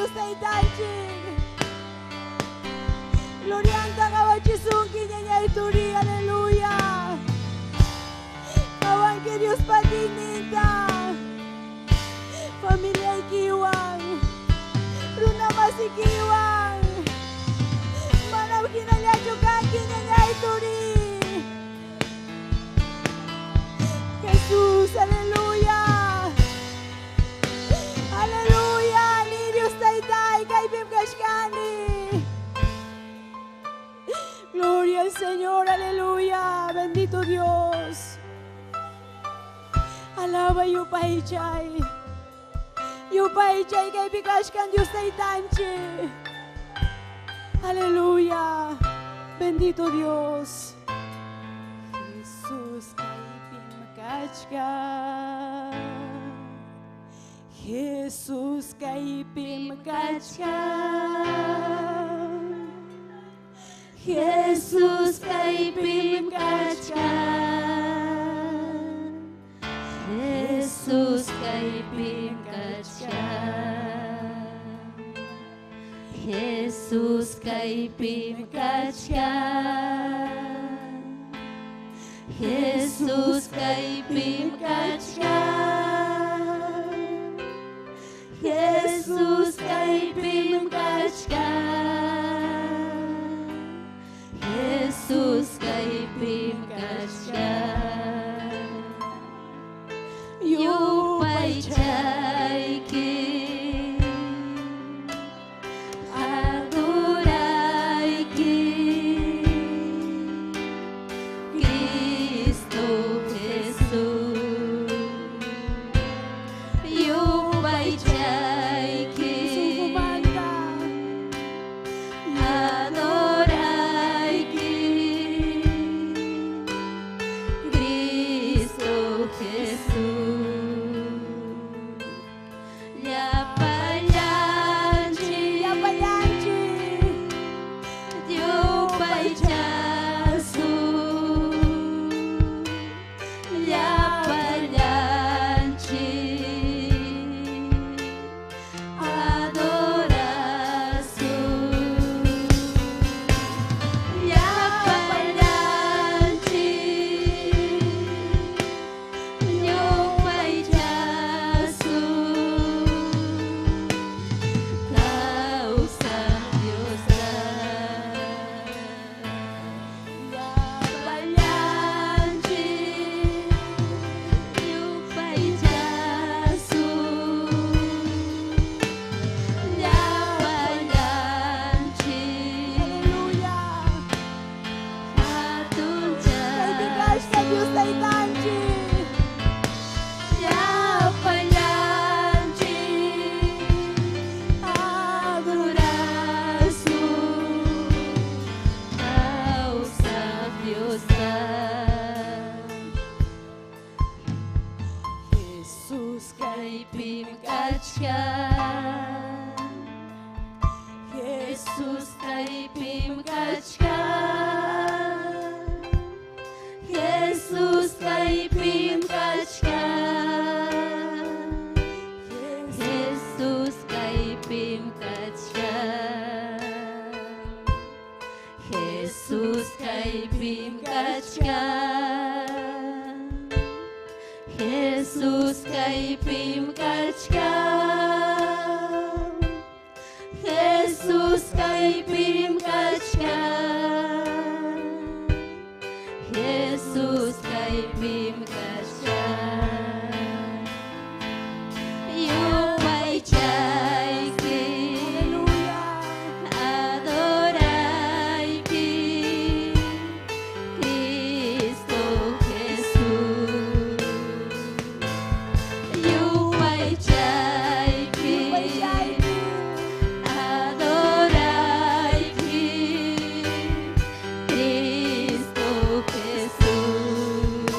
Dios taitanchik. Glorianta kawachisunki ñañay turi, aleluya. Kawan que Dios patininta. Familia ikiwan. Runa masikiwan. Manaw kinalyacho kaki ñañay turi. Jesús, aleluya. Aleluya, ni Dios taitai, kaipim kashkani. Gloria al Señor, aleluya, bendito Dios. Alaba Yupaychay. Yupaychay kaipim kashkan Dios taitanchi. Aleluya, bendito Dios. Jesús kaipim kashkan. Jesús kaipim kachkan. Jesús kaipim kachkan. Jesús kaipim kachkan. Jesús kaipim kachkan. Jesús kaipim kachkan. Jesús kaipim kachkan. Jesús kaipim kachkan. Yupaychayki adorayki Cristo Jesús. Yupaychayki adorayki Cristo Jesús. Llapallanchi, Yapallanchi. Yupaychasu. Llapallanchi, adorasu. Llapallanchi, Yupaychasu. Causa Diosa. Llapallanchi, Yupaychasu. Llapallanchi, Aleluya. Kaipim kashkan Dios taitanchi. Llapallanchi, adorasu. Causa Diosa. Jesús Kaipim kachkan. Jesús kaipim kachkan. Jesús kaipim kachkan. Jesús kaipim kachkan. Jesús kaipim kachkan. Jesús kaipim kachkan. Jesús kaipim kachkan. Jesús kaipim kachkan. Yupaychayki adorayki Cristo Jesús. Yupaychayki adorayki Cristo Jesús.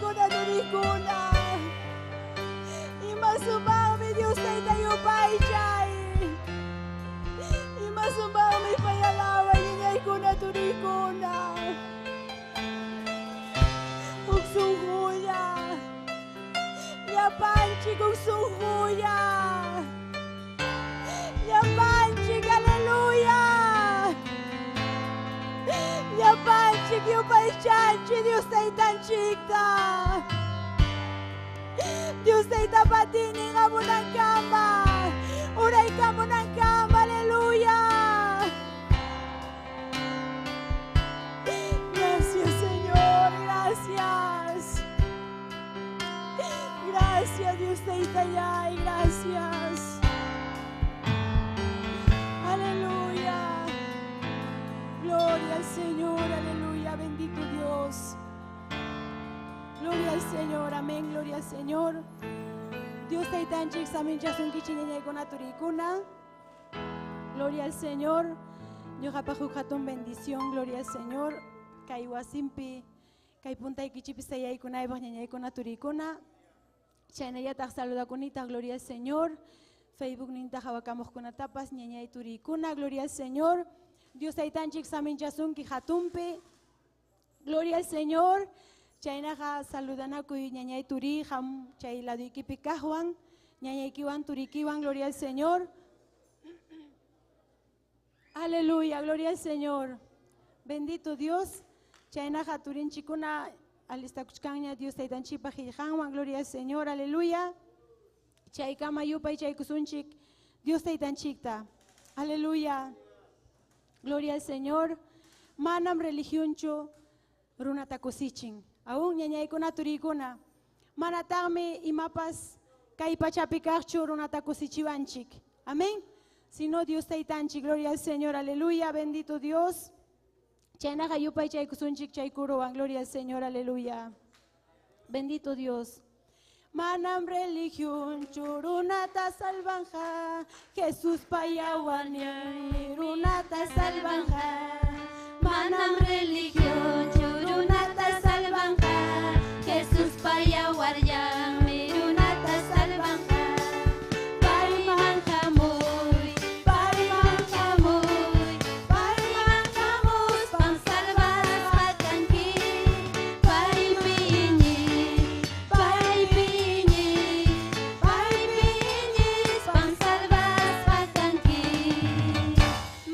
kuna turikuna. Imasumang mi Diyos na itayo pa'y chay. Imasumang mi payalawan niya kuna turikuna. Kung suhuya. Yapanchi kung suhuya. Yapanchi, hallelujah. Yapanchi, Dios paichanchi, Dios ta itanchikta. Dios ta itapatini nga mo ng kama. Uray ka mo ng kama, hallelujah. Gracias, Señor, gracias. Gracias, Dios te itayay, gracias. Aleluya. Gloria al Señor, aleluya, bendito Dios. Gloria al Señor, amén, gloria al Señor. Dios te itanchik samin jasun kichinene con aturikuna. Gloria al Señor. Yo japajujatun bendición, gloria al Señor. Kaiwasimpi, kaipunta ikichipisayay kunay bañanyay con aturikuna. Chaynaya tak saluda kunita, gloria al Señor. Facebook ninta jawakamos con tapas, ñañay turikuna, gloria al Señor. Dios aitanchik samin jasun kijatumpi. Gloria al Señor. Chaynaja saludana kuy ñañay turi jam chay lado ikipikajuan, ñañay kiwan turikiwan, gloria al Señor. Aleluya, gloria al Señor. Bendito Dios. Chaynaja turin chikuna alista kuchkaña Dios aitanchipa jijanwan, gloria al Señor, aleluya. Chay kama yupay chay kusunchik Dios aitanchikta. Aleluya. Gloria al Señor. Manam religioncho runata kusichin. Aún ñañay kuna turikuna. Manatame imapas kay pachapikarcho runata kusichiwanchik. Amén. Si no Dios aitanchik, gloria al Señor, aleluya, bendito Dios. Chaynaja yupay chay kusunchik chay kuruwan, gloria al Señor, aleluya. Bendito Dios. Manam religión churunata salvanja, Jesús payawan runata salvanja. Manam religión churunata salvanja, Jesús payawan mirunata salvanja. Parimanjamuy, parimanjamuy, parimanjamus pang salvar matanki. Paripini, paripini, paripinis pang salvar matanki.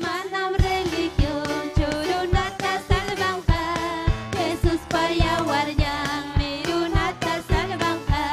Manam religión churunata salvanja, Jesús payawan mirunata salvanja.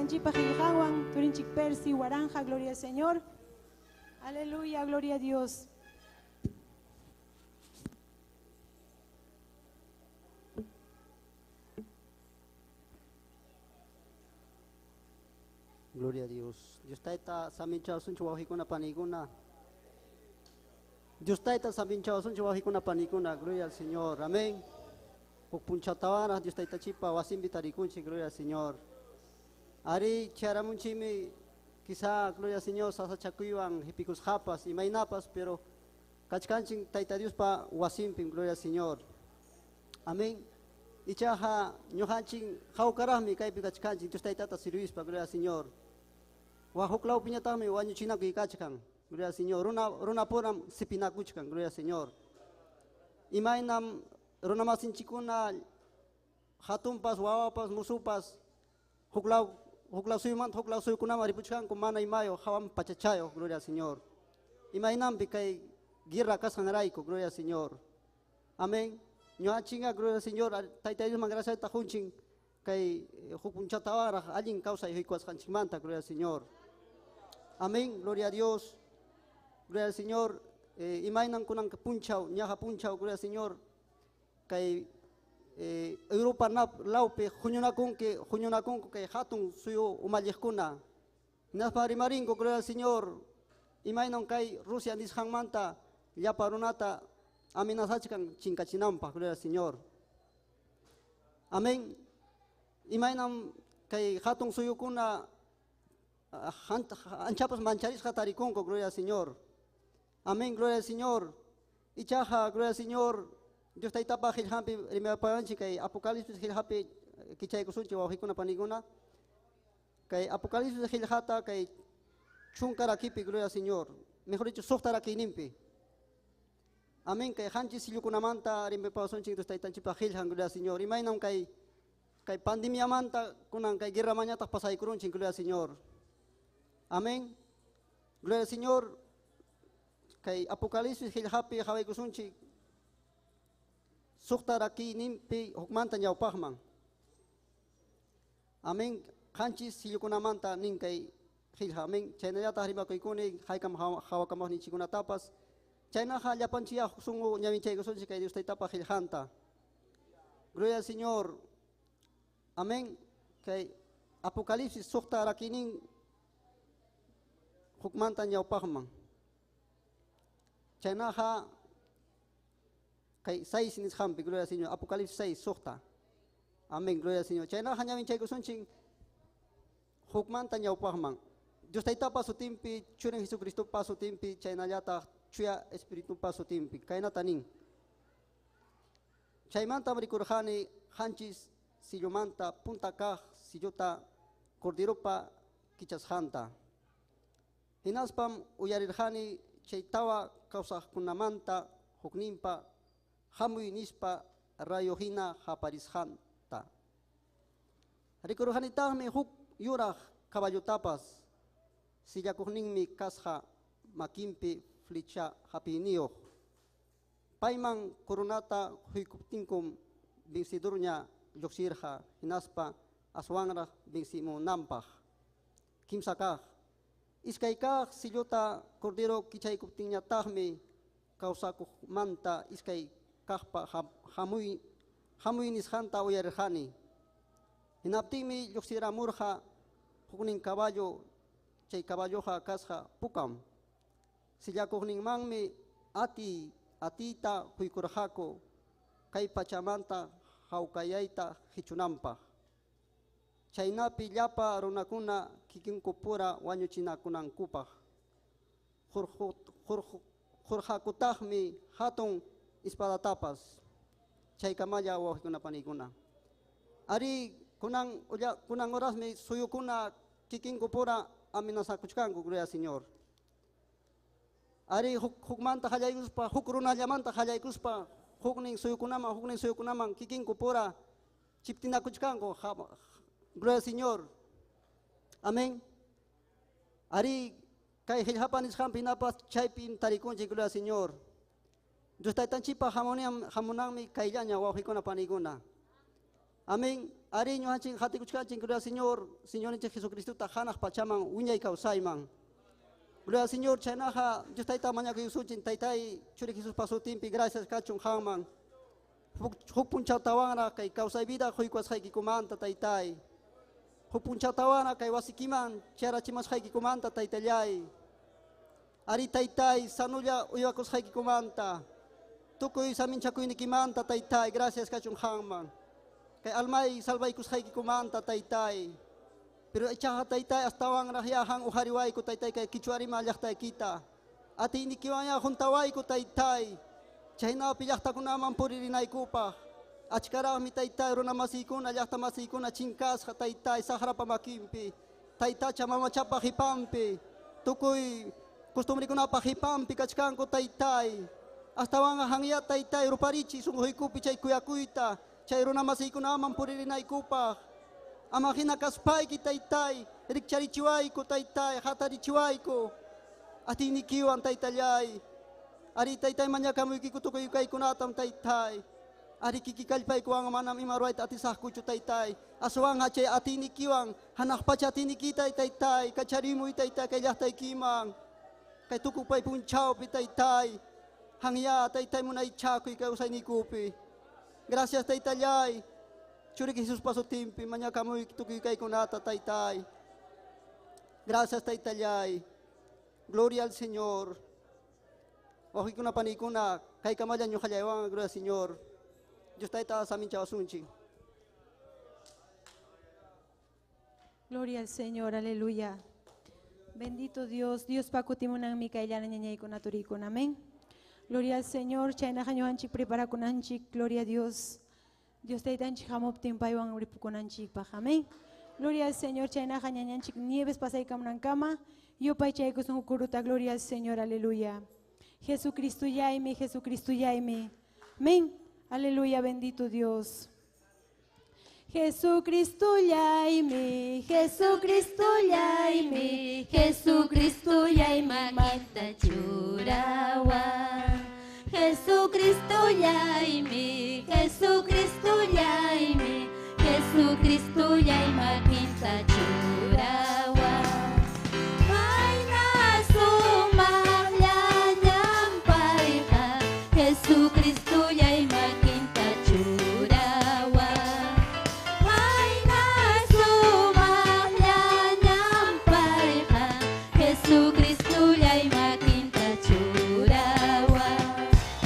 Taitanchipa Giljawan, Turinchik Persi, Guaranja, gloria al Señor. Aleluya, gloria a Dios. Gloria a Dios. Dios taita saminchao suncho wahikuna panikuna. Dios taita saminchao suncho wahikuna panikuna. Gloria al Señor. Amén. Punchatawara Dios taita chipa wasimbi tarikunchi. Gloria al Señor. Ari charamunchimi quizá gloria al Señor sasa chakuyuan hipicus japas y mainapas pero kachkanchin taita Dios pa wasimpim. Gloria al Señor. Amén. Ichaha nyohanchin haukarahmi kaipi kachkanchin Dios taita sirvis pa. Gloria al Señor. Wahuklau pinyatami wanyuchina kikachkan. Gloria al Señor. Runa poram sipinakuchkan. Gloria al Señor. Imainam runa masinchikuna hatumpas, wawapas, musupas. Huklau suyuman, huklau suyukuna maripuchkan kumana imayo hawam pachachayo. Gloria al Señor. Imainam bikay girra kasangaraiko. Gloria al Señor. Amén. Nyoachinga, gloria al Señor. Taita Dios mangrasa tajunchin. Kay hukunchatawara alguien causa y hikuas hanchimanta. Gloria al Señor. Amén, gloria a Dios, gloria al Señor. Imainan kunang punchao, nyaha punchao, gloria al Señor. Kay Europa laupe, junyunakun que hatun suyo umalyekuna. Naspari maringo, gloria al Señor. Imainan kay Rusia nishangmanta, yaparunata, amenazachikan chinkachinampa, gloria al Señor. Amén. Imainan kay hatun suyo kuna. Anchapas mancharis hatariconco, gloria al Señor. Amén, gloria al Señor. Ichaja, gloria al Señor. Dios taitapa gilhampi, rimeapayanchi, kay Apocalipsis gilhapi, kichay kusunchi, wahikuna paniguna. Kay Apocalipsis gilhata, kay chunkarakipi, gloria al Señor. Mejor dicho, softarakinimpi. Amén, kay hanchi silukunamanta, rimeapayanchi, Dios taitanchipa gilhan, gloria al Señor. Imainam kay pandemia manta, kunang kay guerra mañatas pasay kurunchi, gloria al Señor. Amén. Gloria al Señor. Kay Apocalipsis hilhapi haway kusunchi. Suktaraki nimpi hukmanta nyawpahman. Amén. Hanchis silukunamanta nin kay hilha. Amén. Chayna yata harima koy kuni haykam hawakamah ni chikuna tapas. Chayna halapanchiya sungu nyawinchay kusunchi kay Dios taitapa hilhanta. Gloria al Señor. Amén. Kay Apocalipsis suktaraki nin hukmanta nyawpahman. Chaynaha kay 6 nis hampi, gloria al Señor. Apocalipsis 6 sukta. Amén, gloria al Señor. Chaynaha nyawin chay kusunching hukmanta nyawpahman. Dios taita pasutimpi, churen Jesucristo pasutimpi, chaynallata chuya Espiritu pasutimpi. Kayna tanin. Chaymanta marikurhani hanchis sillumanta punta kaj silluta cordiropa kichashanta. Hinaspam uyarirhani chaytawa kausajkunamanta hukninpa hamuy nispa rayohina haparishanta. Rikurhanitahmi huk yuraj kaballotapas sillakuhninmi kasha makimpi flecha hapiniyoj. Payman coronata huykuptinkum vencedorña lluksirja hinaspa aswanraj vencimunampaj. Kimsakaj. Iskaykaj sillota cordero kichaykuptinñataqmi kawsakuqmanta iskay kaqpa hamuy nishanta uyarirhani. Hinaptinmi lluksiramurja huknin caballo chay caballoja kasja pukam. Sillakuqninmanmi atita huykurjako kay pachamanta hawkayayta hichunanpaq. Chaynapi llapa runakuna kikinkupura wañuchinakunankupaq. Hurjakutaqmi hatun espadatapas. Chaykamalla wawqikuna panikuna. Ari kunan horasmi suyukuna kikinkupura amenazakuchkanku, gloria al Señor. Ari hukmanta hallaykuspa, huk runallamanta hallaykuspa, huknin suyukunaman kikinkupura chiptinakuchkanku. Gloria al Señor. Amén. Ari kay hilhapanis hampinapas chaypin tarikunchi, gloria al Señor. Dios taitanchipa hamunanmi kayllaña wawqikuna panikuna. Amén. Ari nyo hancing hati kuchkachin gloria al Señor, Señor Jesucristo tajanak pachaman uñay kausayman. Gloria al Señor, chaynaja, Dios taita mañana que yusuchin taitai, churi Jesús pasó timpi, gracias kachun hangman. Hukpun chautawana kay kausay vida, huikwas hay kikumanta taitai. Hukpun chautawana kay wasikiman, chara chimas hay kikumanta taitayay. Ari taitai, sanuya uyakos hay kikumanta. Tukoy samin chakuy ni kimanta taitai, gracias kachun hangman. Kay almay salvay kus hay kikumanta taitai. Pero echaha taitai astawang rahyahang uhariway ko taitai kay kichuari malyak tay kita. Ati inikiwanya huntaway ko taitai. Chahina pilakta ko naman puririnay ko pa. Achkara mi taitai runa masikun alyakta masikun achingkas ka taitai sahara pamakimpi. Taitai chamama chapa hipampi. Tukoy kustumri ko na pa hipampi kachkan ko taitai. Astawang hangya taitai ruparichi sunghoy ko pichay kuyakuita. Chay runa masikun naman puririnay ko pa. Amahina kaspay ki taitai, rikcharichiway ko taitai, hatarichiway ko. At inikiwan taitayay. Ari taitai manyakamu ikikutukoy kay kunatam taitai. Ari kikikalpay ko ang manam imaruay at isah ko taitai. Aswang hachay at inikiwang, hanak pa siya tinikitay taitai, kacharimu taitai kay lahtay kimang. Kay tukupay punchaw pi taitai. Hangya taitai mo na ichakoy kay usay ni kupi. Gracias taitayay. Churi Jesus paso timpi, manya kamu tuki kay kunata taitai. Gracias taitayay. Gloria al Señor. Ohi kuna panikuna, kay kamayan nyo kalayawang, gloria al Señor. Diyos taita sa amin chawasunchi. Gloria al Señor, aleluya. Bendito Dios, Dios pakutimunang mi kailan niya ko naturikon, amén. Gloria al Señor, chayna kanyohanchik prepara kunanchik, gloria a Dios. Dios te dan chihamop timpaywan ripukonanchik pa, amén. Gloria al Señor, chayna kanyanyanchik nieves pasay kamnan kama, yo pay chay kusung kuruta, gloria al Señor, aleluya. Jesucristo yaime, Jesucristo yaime. Amén. Aleluya, bendito Dios. Jesucristo yaime, Jesucristo yaime, Jesucristo yaima kita churawa. Jesucristo yaime, Jesucristo yaime, Jesucristo yaima kita churawa. May nasumangya nyampay ka, Jesucristo yaima kita churawa. May nasumangya nyampay ka, Jesucristo yaima kita churawa.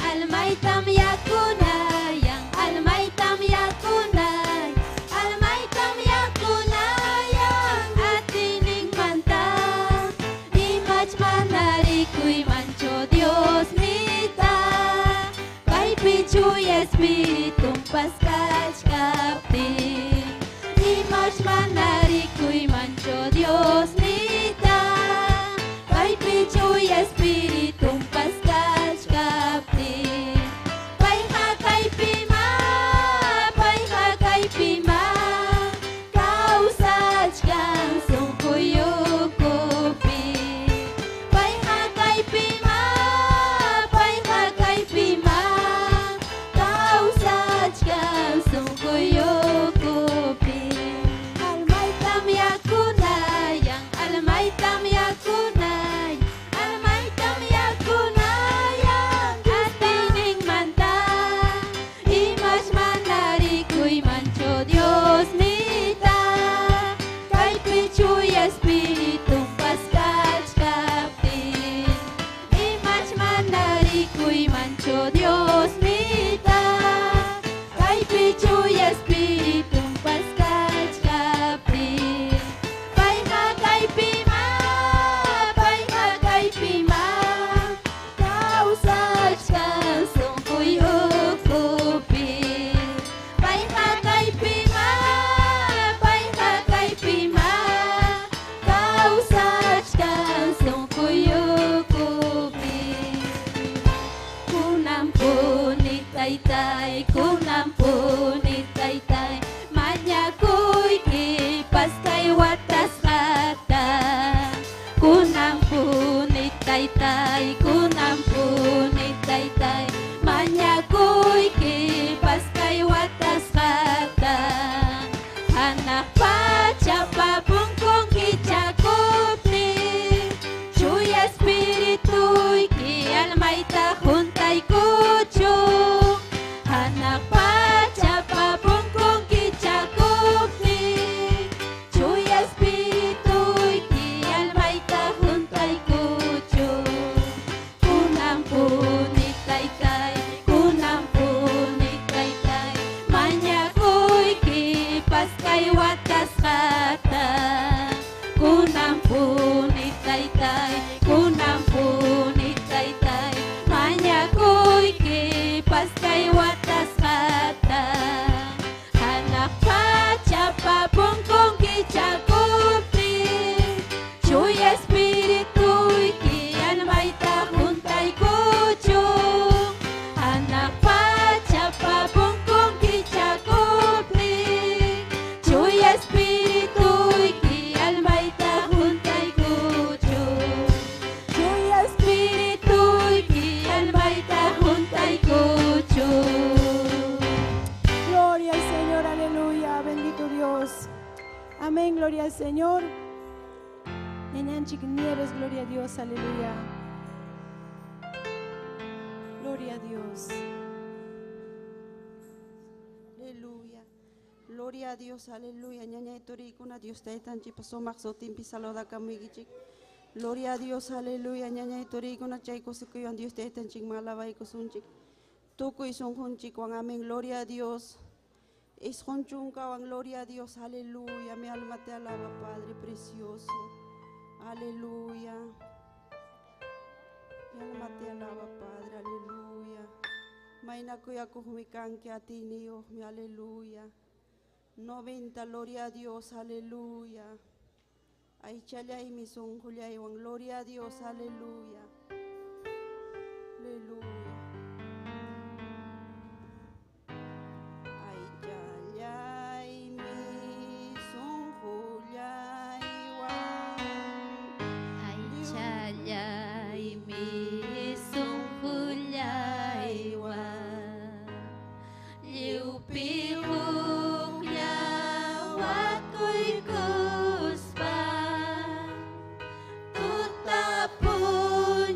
Almay tamya kunayang, almay tamya kunay, almay tamya kunayang atining manta. Imach manarikuy mancho Dios mita, kay pichuy espiritung paskach kapti. Imach manarikuy mancho Dios mita, kay pichuy espiritung paskach kapti. Payha kay pima, payha kay pima, kausach kang sungkuyukupi. Payha kay pima, payha kay pima, kausach kang sungkuyukupi. Almay tamya kunayang, almay tamya kunay, almay tamya kunayang atining manta. Imas manarikuy mancho Dios mita, kay pichuy espiritung paskach kapti. Imas manarikuy mancho Dios mita, kay pichuy espiritung paskach kapti. Payha kay pima, payha kay pima, kausach kang sungkuyukupi. Payha kay pima, payha kay pima, kausach kang sungkuyukupi. Kunampuni taytay, kunampuni taytay, manyakuy kipas kay watas kata. Kunampuni taytay, kunampuni taytay, manyakuy kipas kay watas kata. taytay kunampuni taytay mañakuy kipas kay watas kata hanak pachapa pungkong kichakupti chuy espiritu kian maita juntay kuchung hanak pachapa pungkong kichakupti chuy espiritu kian maita juntay kuchung chuy espiritu kian maita juntay kuchung. Gloria al Señor, aleluya, bendito Dios. Amén, gloria al Señor. Nenanchik Nieves, gloria a Dios, aleluya. Gloria a Dios. Aleluya. Gloria a Dios, aleluya. Ñaña itori kuna Dios taitan chi paso maxo timpi saloda kamuigichik. Gloria a Dios, aleluya. Ñaña itori kuna chaiko sikuyan Dios taitan chik malabay kusunchik. Tuku isunjunchik wang amén. Gloria a Dios. Isjonchunka wang gloria a Dios, aleluya. Mi alma te alaba, Padre precioso. Aleluya. Mi alma te alaba, Padre, aleluya. Maina kuya kuhumikanke a ti, Dios, mi aleluya. 90, gloria a Dios, aleluya. Ay chalay mi son juliay, gloria a Dios, aleluya. Aleluya. Ay chalay mi son juliay, Ay chalay mi sungkulay wa liupihuk lawat ko'y kuspa tutapun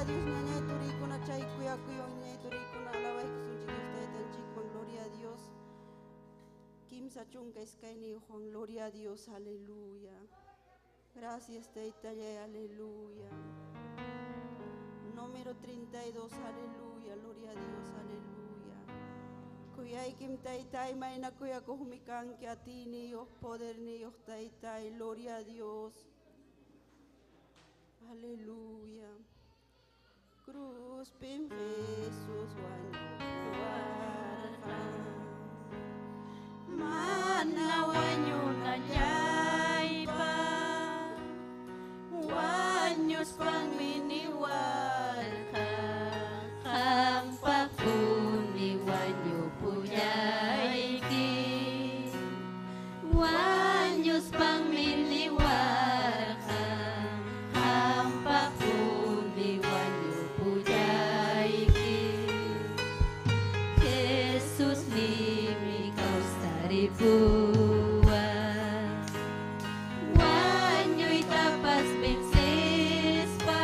a Dios, ñaña y turicuna, chay cuya cuyo, ñaña y turicuna, alaba y kusunchi Dios taitan chikman, gloria a Dios. Kim sachunka iskaini Juan, gloria a Dios, aleluya. Gracias taitaya, aleluya. Número 32, aleluya, gloria a Dios, aleluya. Kuyay kim taitay, maina kuya kuhumikan que a ti ni Dios, poder ni Dios taitay, gloria a Dios. Aleluya. Cruz pin Jesús mana wanyuna jaiba wanyus pangminiwarka Ang pakuni wanyo puyaiki Wanyos pang miliwarka Ang pakuni wanyo puyaiki Jesus limi kau saripua Wanyo'y tapas binsis pa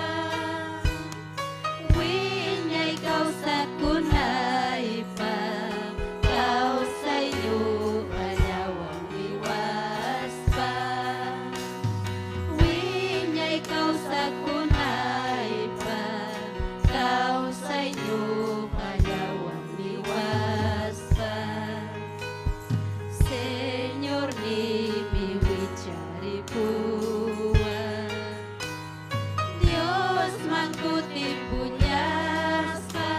Winyay kau sa kunay pa Kau sa'yo kanyawang iwas pa Winyay kau sa kunay pa Kau sa'yo kanyawang iwas pa Señor ni mi wichari pua Dios mangkuti punyasa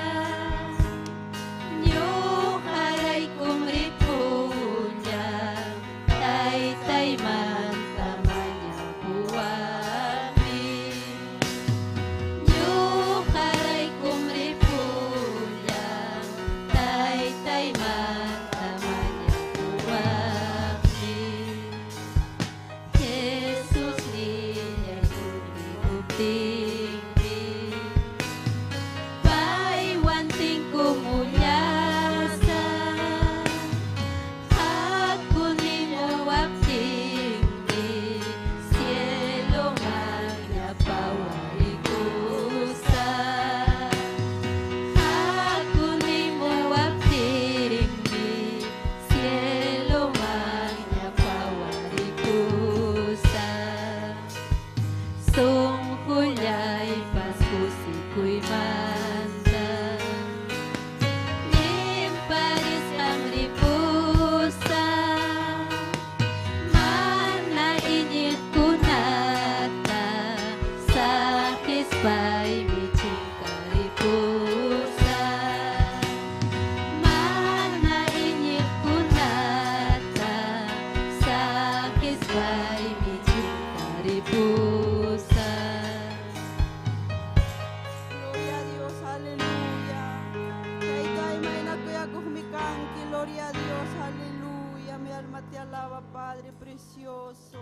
Nyo haray kumripunya Tay man tamanya buwami Nyo haray kumripunya Tay man tamanya buwami Jesus niya kumripuptingmi Paiwanting kumunyasa Aku ni mo waptingmi Cielo magna pawarikusa Aku ni mo waptingmi Cielo magna pawarikusa Sungkulyay paskusi kuy manta Nimparis ang ripusa Mana init kunata Sakis pa'y miching karipusa Mana init kunata Sakis pa'y miching karipusa Gloria a Dios, aleluya. Taitay maina kuya kuhumikanki, gloria a Dios, aleluya. Mi alma te alaba, Padre precioso.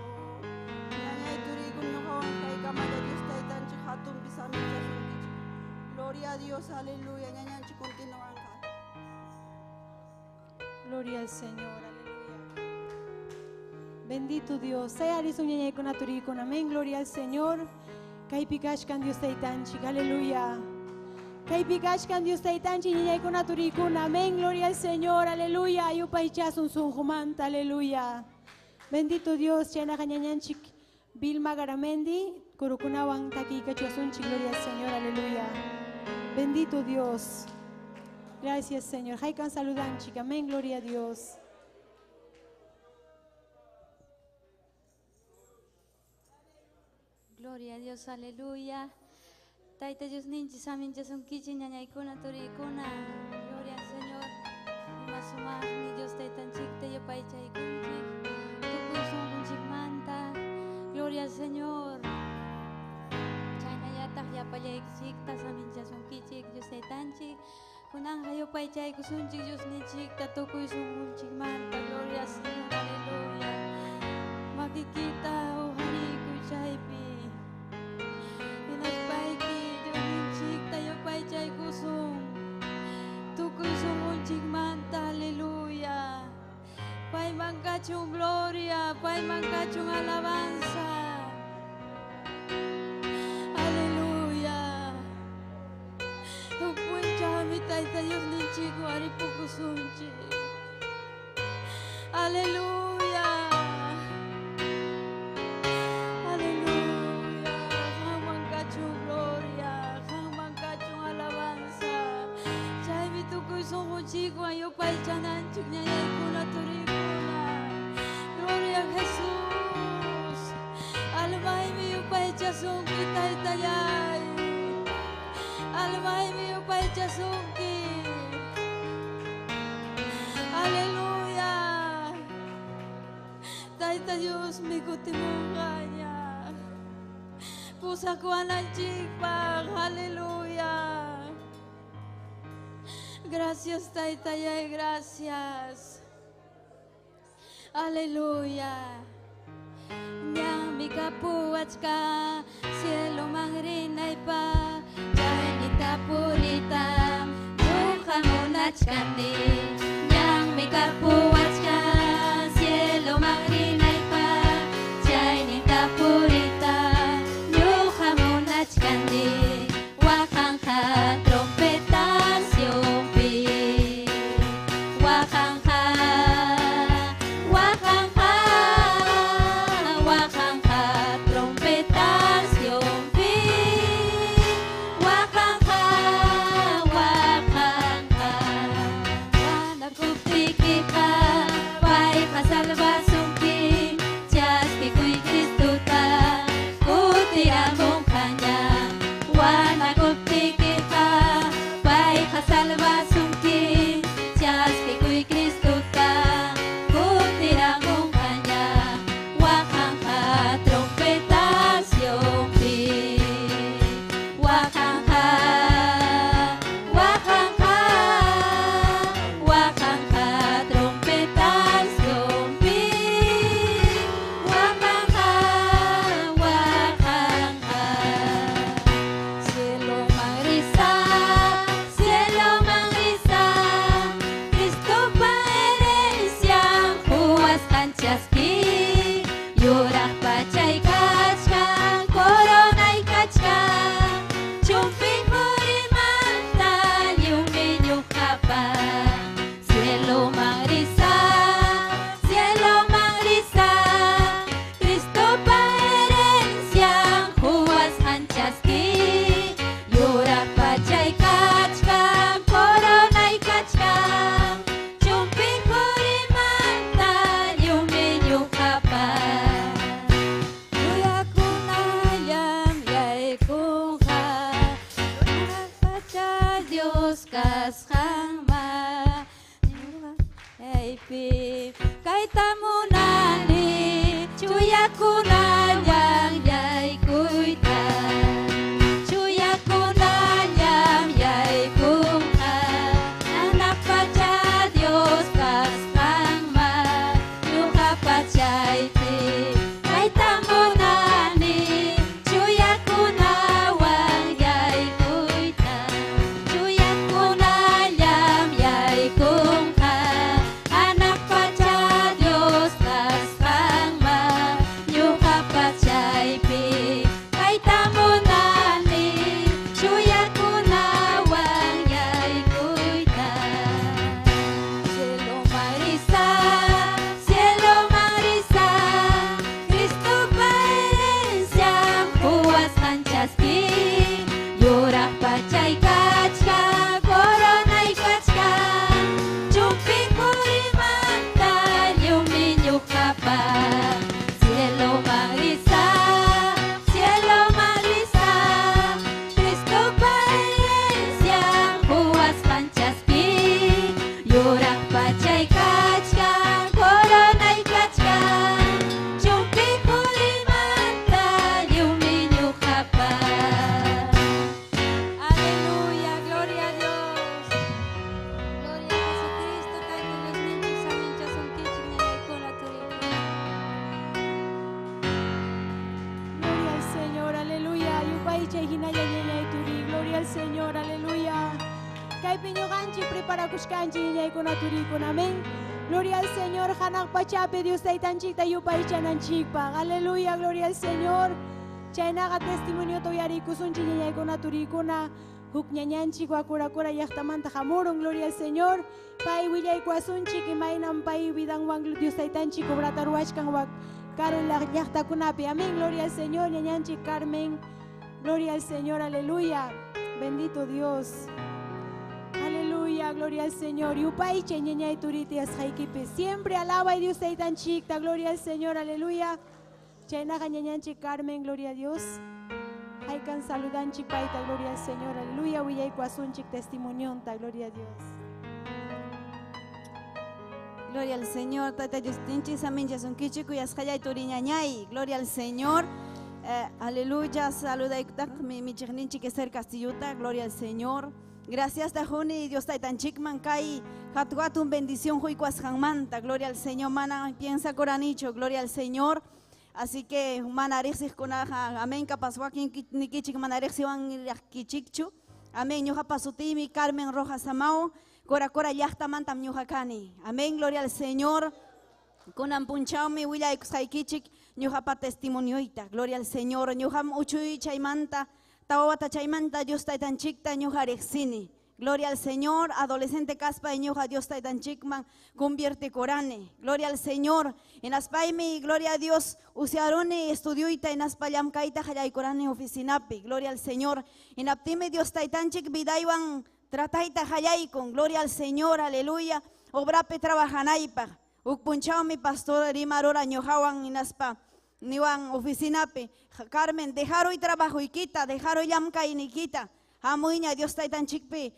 Ñaña y turigo ñojon, kay kamaya Dios taitan chihatun bisami chasunkichi. Gloria a Dios, aleluya. Ñaña continúan ka. Gloria al Señor, aleluya. Bendito Dios. Sea risuña con aturicon. Amén. Gloria al Señor. Kaipikashkan Dios taitanchik. Aleluya. Kaipikashkan Dios taitanchik niña con aturicon. Amén. Gloria al Señor. Aleluya. Ayupaichasun sunjumanta. Aleluya. Bendito Dios. Chena ñañanchik. Vilma Garamendi. Kurukunawan takikachasunchik. Gloria al Señor. Aleluya. Bendito Dios. Gracias, Señor. Haikan saludanchik. Amén. Gloria a Dios. Gloria a Dios, aleluya. Taita Dios ninchi samin jason kichi ñañaykuna turikuna. Gloria al Señor. Masuma ni Dios taitan chikte yo paichaykunchik. Tukuy sunkunchik manta. Gloria al Señor. Chaynayataq yapallaychikta samin jason kichik Dios taitanchik. Kunan hayo paichaykusunchik Dios ninchikta tukuy sunkunchik manta. Gloria al Señor, aleluya. Makikita uharikuy chaypi. Tukuy sungunchik manta, aleluya. Pai mangkachung gloria, pai mangkachung alabanza. Aleluya. chico yo pa chanan chiknya kuna turikuna. Gloria a Jesús. Almay mi yo pa chasung kita itayay. Almay mi yo pa chasung ki. Aleluya. Taita Dios mi kutimunganya. Pusakuanan chikpag. Aleluya. Gracias, Taita Yay, gracias. Aleluya. Nyang mikapuachka, cielo magrinay pa, janita purita, duha munachkani. Nyang mikapuachka, cielo magrinay pa, janita purita, duha munachkani. Wakangka trompetas yumpi. Wakangka, wakangka, wakangka trompetas yumpi. Wakangka, wakangka. Wanakuptikika, pai kasalva sumpi. Chaski kui Kristuta, kutiramong kanya. Wanakuptikika, pai kasalva sumpi. Chaski kui Kristuta, kutiramong kanya. Wakangka trompetas yumpi. Wakangka, wakangka, wakangka trompetas yumpi. Wakangka, wakangka. Cielo mangrisa, cielo mangrisa, Cristo pa herencia, huas kanchaski, yurak pachay kachka, koronay kachka, chumping purimanta, yuminyo kapa. Cielo mangrisa, Cristo pa herencia, huas kanchaski, yurak pachay kachka, koronay kachka, chumping purimanta, yuminyo kapa. Kuyakunayam yaikuha, nagpacha Dios kaskangma, eipi kay tamunani, chuyakunayam yaikuita. Chuyakunayam yaikuha, nagpacha Dios kaskangma, yukapachaiti. Kay tamunani, chuyakunawang yaikuita. Chuyakunayam yaikuha, anak pacha Dios kaskangma, yukapachaypi. Kay tamunani, chuyakunawang yaikuita. Cielo marisa, Cristo pa herencia, huas kanchaski, yurak pachay kachka, koronay kachka, chumping purimanta, yuminyo kapa. Cielo marisa, Cristo pa herencia, huas kanchaski, yurak pachay kachka, koronay kachka, chumping purimanta, yuminyo kapa. Aleluya, gloria a Dios. Gloria a Jesucristo, tayo los niños sa mincha son kiching niya ikuna turikuna. Gloria al Señor, aleluya. Yupaicha hinaya ñañay turi. Gloria al Señor, aleluya. Kay piñuganchi prepara kushkanchi ñañay kuna turi kuna. Amén. Gloria al Señor, hanak pachape Dios taitanchik yupaicha nanchikpa. Aleluya, gloria al Señor. Chaynaga testimonio toyari kusunchi ñañay kuna turi kuna. Huk ñañanchik wakura yachtamanta jamurun. Gloria al Señor. Pai willay kuasunchik imaynan pai vidangwan Dios taitanchik obrataruachkan wak. Carol Yachtakunapi. Amén. Gloria al Señor. Ñañanchi Carmen. Gloria al Señor. Aleluya. Bendito Dios. Aleluya. gloria al Señor. Yupay, cheñeña y turiti asjaikipe. Siempre alaba a Dios tan chicta, gloria al Señor, aleluya. Chayna gañañanchi Carmen, gloria a Dios. Haikan saludan chipaita, gloria al Señor, aleluya. Huyay cuasunchik testimonio, gloria a Dios. Gloria al Señor, tata Justinchi, samin yasun kichiku yaskaya turiñañay. Gloria al Señor. Aleluya, saluda mi chigninchi que ser Castillota, gloria al Señor. Gracias Tajuni, Dios tan chikman kai, hatuatun bendición huicuas manta, gloria al Señor, mana piensa coranicho, gloria al Señor. Así que manarexis con amén, capasuakin nikichik manarexi van kichikchu. Amén, ñoja pasutimi, Carmen Rojas Samao, cora yachta mantam ñojacani. Amén, gloria al Señor. Con ampunchao mi huila exaikichik, ñoja pa testimonioita, gloria al Señor. Ñoja uchuy chaymanta, tawata chaymanta, Dios tan chikta, ñoja rexini. Gloria al Señor, adolescente caspa y ñoja Dios tan chikman, convierte corane. Gloria al Señor. En aspaimi, gloria a Dios, usiarone estudiuita en aspayam kaita hayay corane oficinapi. Gloria al Señor. En aptime Dios tan chik vidaiwan trataita hayay con gloria al Señor, aleluya. Obrape trabajanaipa. Ukpunchao mi pastor rimarora ñojawan inaspa niwan oficinapi. Carmen, dejaron y trabajo y quita, dejaron yamka y nikita. Amuiña Dios tan chikpi.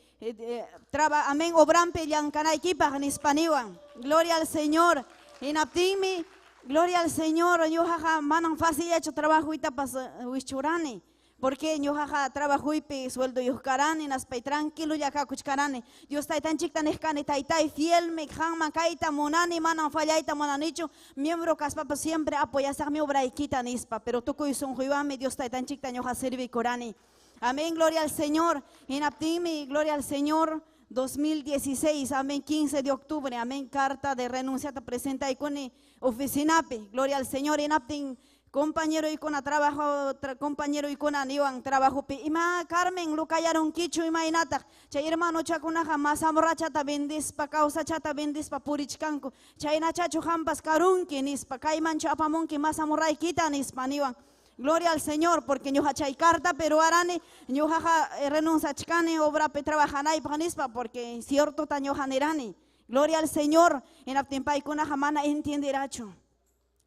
Amén, obrampe yankanay kipa nispaniwan. Gloria al Señor. Inaptimi, gloria al Señor. Ñojaja manan fácil hecho trabajo y tapas huichurani. Porque ñojaja trabajo y sueldo yuscarani, naspay tranquilo ya cacuchcarani. Dios tan chikta nescani taitai fiel me janma kaita monani manan fallaita monanicho. Miembro caspapa siempre apoyasar mi obra y quita nispa. Pero toco y son juivame Dios tan chikta ñoja servi corani. Amén, gloria al Señor. En Aptimi, gloria al Señor. 2016, amén, 15 de octubre, amén, carta de renuncia te presenta y con oficinape, gloria al Señor. En Aptim, compañero y con trabajo, compañero y con aniwan trabajo pe. Ima Carmen, lo callaron kichu ima inata. Chay hermano chakuna jamás amracha ta bendis pa causa chata bendis pa purichkanko. Chay na chachu jampas karunki nis pa kaiman chapamonki más amorray kita nis pa niwan. Gloria al Señor, porque ñoja chay carta, pero arane, ñoja renuncia chcane, obra pe trabajanay panispa, porque cierto ta ñoja nerani. Gloria al Señor, en aptimpay kuna jamana entienderacho.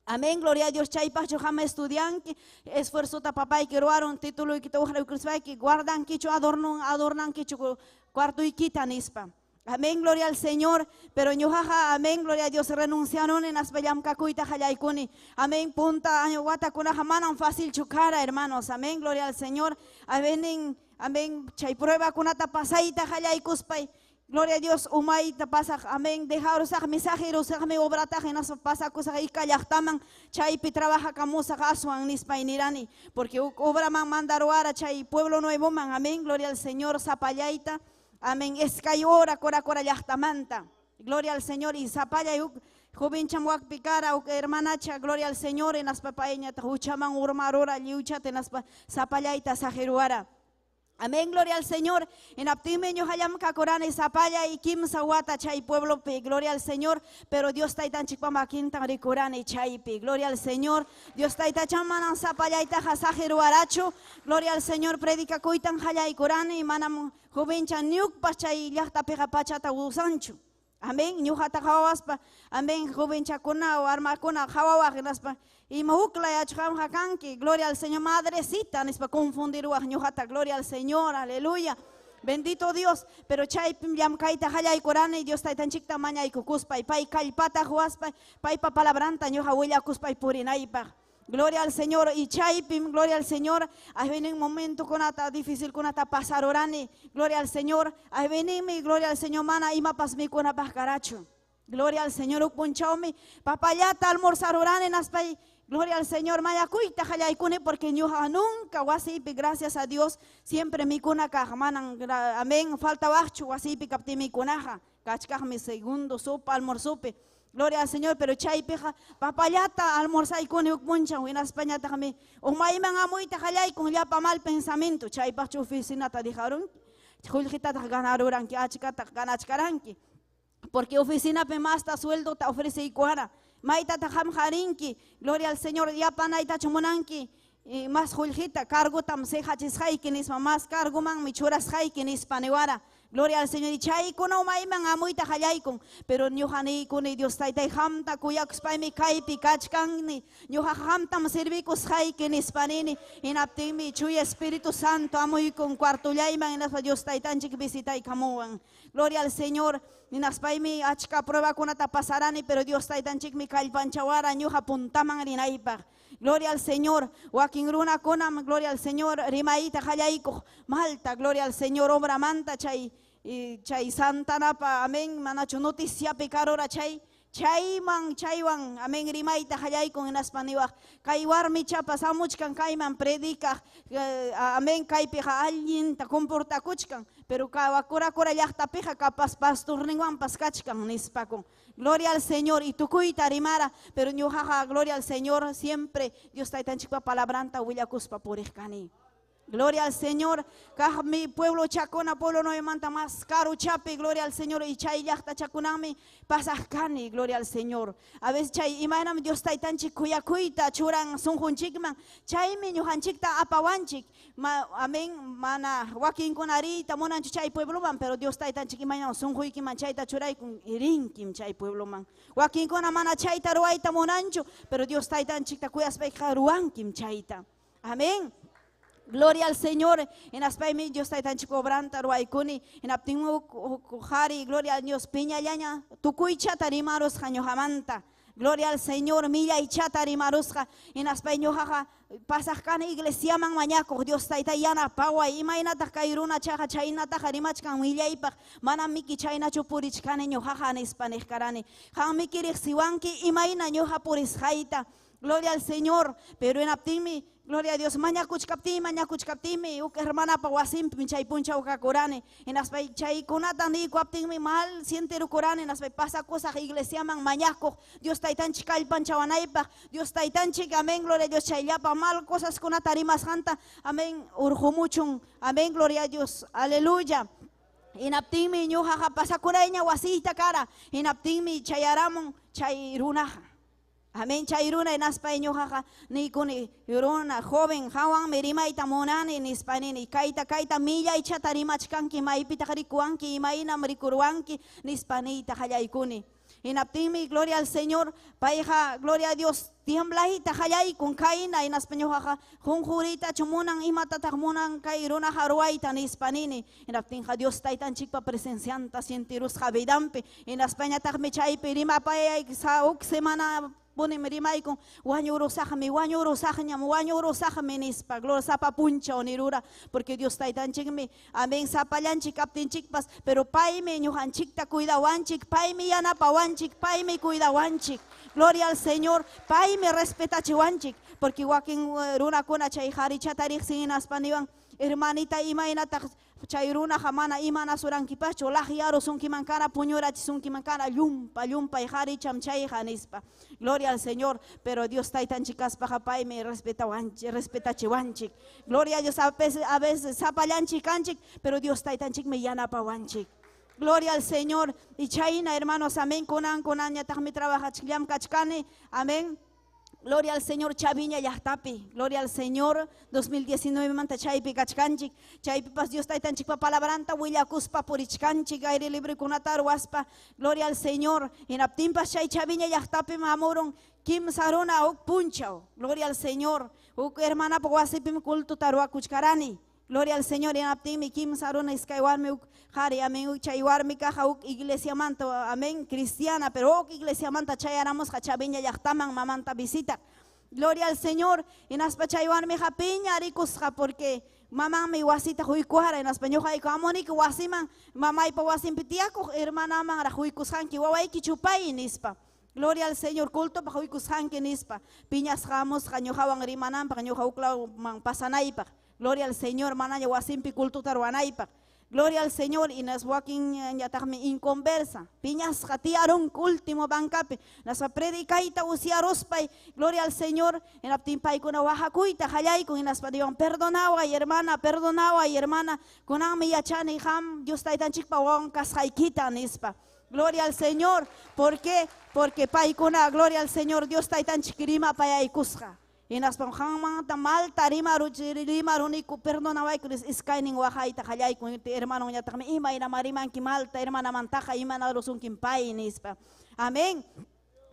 Amén, gloria a Dios, chay pacho jama estudiante, esfuerzo ta papá y que roaron título y que te que guardan quicho adornan quicho cuarto y quitan ispa. Amén, gloria al Señor, pero ñojaja, amén, gloria a Dios, renunciaron en asbayam kakuita hayaykuni. Amén, punta año guata kuna jamanan fácil chukara, hermanos. Amén, gloria al Señor. Amén, chay prueba kuna tapasaita hayaykuspay. Gloria a Dios, umay tapasa, amén, dejaros a mensajeros, a me obrataje en las pasacos y callachtaman, chay pi trabaja camusa gasuan nispainirani, porque obra man mandaroara chay pueblo nuevo man, amén, gloria al Señor, zapayaita. Amén. Escayora, cora yachtamanta. Gloria al Señor. Y zapaya y joven chamuac picara, hermanacha, gloria al Señor. En las papaeñas, tajuchaman urmarora, liuchate, en las zapaya y tasajeruara. Amén, gloria al Señor. En Aptimeño hayam kakorane zapaya y kim sawata chay pueblo pe, gloria al Señor. Pero Dios taitan chikpama quinta ricorane chay pe, gloria al Señor. Dios taita chamanan zapaya y tajasajeru aracho. Gloria al Señor, predica coitan haya y corane y manam joven chaniuk pachay yachta peja pachata usancho. Amén, ñujata hawaspa, amén, joven chacona o armacona hawawagnaspa. Y mahukla ya chukam hakanki, gloria al Señor, madrecita, nispa confundir ñujata, gloria al Señor, aleluya. Bendito Dios, pero chay yam kaita haya y corane y Dios taitan chikta maña y kukuspa y pai kalpata huaspa, pai papalabranta ñuja huella kuspa y purinaipa. Gloria al Señor y chaipim, gloria al Señor. Hay venido un momento con ata difícil con ata pasar orane. Gloria al Señor. Hay venido mi gloria al Señor mana y mapas mi con apascaracho. Gloria al Señor upunchaomi. Papayata almorzar orane naspay. Gloria al Señor mayacuita hayaikune porque ñuja nunca wasipi gracias a Dios siempre mi kuna kahmanan amén falta bacho wasipi capti mi kunaja. Kachkaj mi segundo sopa almorzope. Gloria al Señor, pero chay peja, papayata, almorzay con el puncha, en España también. O maiman amuita jalay con ya pa mal pensamiento, chay pacho oficina ta dijaron, julgita ta ganaroran que achikata ganachkaranki. Porque oficina pe más ta sueldo ta ofrece iguara. Maita ta hamjarinki, gloria al Señor, ya panaita chumonanki. y más juljita, cargo tam sejachis haikinis, más cargo man michuras haikinis panewara. Gloria al Señor. Y chay kuna umay man amuita hayaykun. Pero nyuhani kuni Dios taitay hamta kuyak spaymi kaypi kachkanni. Nyuha hamtam servikus haykinis panini. Inaptimi chuy Espíritu Santo amuykun cuartullayman inaspa Dios taitanchik visitay kamuwan. Gloria al Señor. Inaspaymi achka prueba kunata pasarani, pero Dios taitanchik mi kallpanchawara nyuha puntaman rinaypaq. Gloria al Señor. Joaquín Runa Conam, gloria al Señor. Rimaita Hayaiko, Malta, gloria al Señor. Obra manta chay Santanapa, amén. Manacho noticia pecarora chay. Chaywan, amén. Rimaita Hayaiko en Aspaniwa. Kaiwar mi chapas amuchkan kaiman predica, amén. Kaipeja alguien ta comporta kuchkan. Pero kawakura yachta peja kapas pastor ningwan paskachkan nispakon. Gloria al Señor. Y tu cuita rimara, pero ñujaja, gloria al Señor siempre. Dios está tan chica palabranta huillakuspa por escani. Gloria al Señor. Mi pueblo chacona, pueblo no me manta más caro chape, gloria al Señor. Y chay yachta chacunami pasascani, gloria al Señor. A veces chay imanam Dios está tan chico cuita churan son junchikman. Chay mi ñujanchikta apawanchik. Amén. Mana Joaquín Conarita monan chay pueblo man, pero Dios está tan chico imanam son juikiman chayta churay con irinkim chay pueblo man. Joaquín Conamana chayta ruaita monancho, pero Dios está tan chica cuyas beja ruankim chayta. Amén. Gloria al Señor. En Aspaymi Dios está tan chico branta ruaikuni. En Aptimu Jari, gloria a Dios. Piña yaña. Tukuicha tarimaros jañojamanta. Gloria al Señor. Milla y chatarimarusja. En Aspayño jaja. Pasajkan iglesia man mañaco. Dios está yana pawa. Imainata kairuna chaja chainata jarimachkan milla ipak. Mana miki chaina chupurichkane ñojaja nespanejkarane. Han miki siwanki imaina ñoja purisjaita. Gloria al Señor. Pero en Aptimi, gloria a Dios, maña kuchkaptimi, hermana pawasim, pinchay puncha ukakurane. En aspay chay kunatani kuaptimi mal, siente rukurane, en aspay pasa cosas iglesia man mañaco. Dios taitan chikal panchawanaipa, Dios taitan chik, amén, gloria a Dios, chaylapa mal cosas kunatarimas janta, amén, urjumuchun, amén, gloria a Dios, aleluya. Inaptimi ñujaja pasakuraiña wasita cara, inaptimi chayaramon, chayrunaja. Amén, chayruna en aspaño jaja, ni kuni yuruna joven, hawan merimaita monani ni spanini, kaita milla y chatarimachkanki, maipita jarikuanki, imaina marikuruanki, ni spanita hayaikuni. Inaptimi, gloria al Señor, paija, gloria a Dios, tiemblajita hayay con kaina, en aspaño jaja, junjurita chumunan y matatajmunan kairuna haruaita ni spanini. Inaptinja Dios taitan chipa presencianta, sientirus javidampe, en España tajmechay perima paya y sauk semana. Pone merimay con wañuro sajame nispa, gloria sapa puncha onirura, porque Dios está tan chigme, amén, sapalanchik, aptinchikpas, pero paime ñujanchikta cuidawanchik, paime yanapawanchik, paime cuidawanchik, gloria al Señor, paime respetachiwanchik, porque Joaquín runa kuna chay jari chatarix sin aspaniwan, hermanita imainata chayruna jamana imana surankipacho lahiaro sunkimankara puñura sunkimankara lumpa y jari chamchay janispa. Gloria al Señor, pero Dios está tan chicas paja pai me respeta chiwanchik. Gloria a Dios, a veces zapalanchik canchik, pero Dios está tan chic me llana pawanchik. Gloria al Señor. Y chaina, hermanos, amén, conan ya tajmi trabaja chikliam kachkane, amén. Gloria al Señor, Chaviña Yahtapi. Gloria al Señor, 2019 manta chaypi kachkanchik. Chaypi pas Dios está tan chica palabranta, huilla cuspa purichkanchik, aire libre kunatar waspa. Gloria al Señor. En aptimpas chay Chaviña Yahtapi mamoron, kim sarona ok punchao. Gloria al Señor. Ok hermana pawasipim kultu tarua kuchkarani. Gloria al Señor. En aptimi kim sarona iskaywarme uk jari, amén, chaywarme caja uk iglesia manta, amén, cristiana, pero ok iglesia manta chayaramos Chaviña Yahtaman mamanta visita. Gloria al Señor. En aspa chaywarme japiña rikusja, porque mamá mi wasita juikuara en español hay amoni que wasiman mamá y pa wasim pitiaco hermana man ra juikusjanki wawai kichupay nispa. Gloria al Señor, culto pa juikusjanki nispa. Piñas ramos jañojawan rimanan pa jañojaukla man pasanaipa. Gloria al Señor, manaya wasimpi culto taruanaipa. Gloria al Señor. Y nas walking yatakmi inconversa. Piñas jatiaron último bancape. Nas predicaita usiarospay. Gloria al Señor. En aptimpay kuna wahakuita hayay con nas padiwan perdonawa y hermana, kunami yachane ham Dios taitan chikpa wankas haykita nispa. Gloria al Señor. ¿Por qué? Porque paikuna, gloria al Señor, Dios taitan chikirima payaykusja. Inaspa manta malta rimaru ku perdona way kunis iskaining wahay ta kallay kun hermano nya ta ima ina mariman ki malta hermana mantaja ima na rosun kim pai nispa. Amén.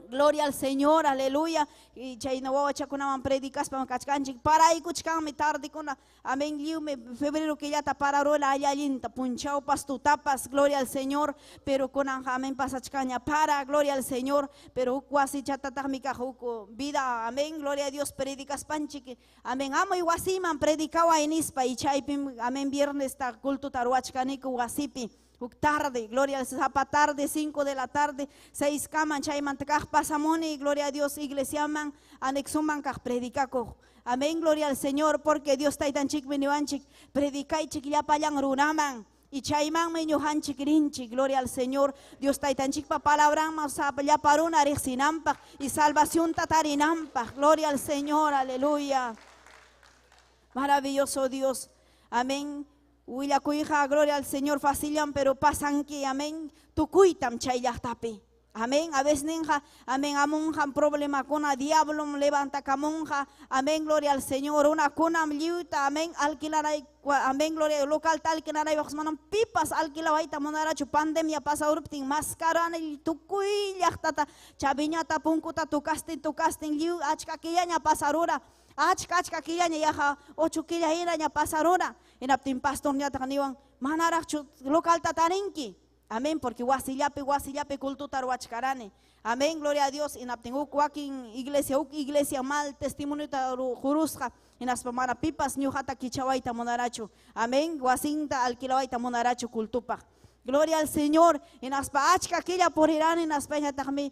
Gloria al Señor, aleluya. Y chay na wawa chakunaman predicas pa makachkanchik para ikuchkan mi tarde kuna. Amén. Liu me febrero que ya ta para rola ayalinta punchao pastu tapas, gloria al Señor. Pero kunan amén pasachkaña para, gloria al Señor. Pero cuasi chatata mi kajuko vida, amén. Gloria a Dios, predicas panchik. Amén. Amo y wasiman predicaba en ispa y chaypim, amén, viernes ta culto taruachkaniku wasipi. Tarde, gloria al Señor, tarde, 5 de la tarde, 6 caman, chay mantecaj pasamoni, gloria a Dios, iglesia man, anexuman kaj predicako. Amén, gloria al Señor, porque Dios está tan chic, meniwanchik, predicay chik ya payan runaman. Y chayman meñohan chikrinchi, gloria al Señor. Dios está tan chic pa palabra más ya paruna rexinampa y salvación tatarinampa. Gloria al Señor, aleluya. Maravilloso Dios. Amén. Huilla cuija, gloria al Señor, facilian, pero pasan que, amén, tu cuitam chaylah tapi. Amén, a veces ninja, amén, amonjan problema con a diablo, levanta camonja, amén, gloria al Señor, una cunam liuta, amén, alquilaray, amén, gloria, local tal que naray, manam pipas, alquilawaita, monaracho, pandemia, pasa urpting, mascarana, y tu cuillah, tata, chaviñata, punkuta, tu casting, liu, achka quillaña, pasarura. Achka killaña yaja 8 killa iraña pasarora inaptin pastor nya takaniwan manarak local tatarinki. Amén, porque wasillape culto taruachkarane. Amén, gloria a Dios. Inaptin ukwakin iglesia mal testimonio tarujurusja inaspamara pipas ñujata kichawaita monaracho. Amén, wasinta alquilawaita monaracho cultupa. Gloria al Señor. Inaspa achka killa por irán inaspaña takmi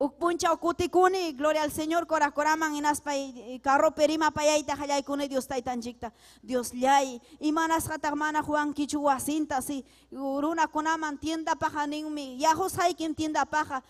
Ukpuncha ukutikuni, gloria al Señor, coracoraman inaspa y carro perima payaita hayay kune Dios taitanchikta. Dios llay. Y manas hatamana Juan kichua cinta si uruna kunaman tienda paja ningmi. Ya josai quien tienda paja.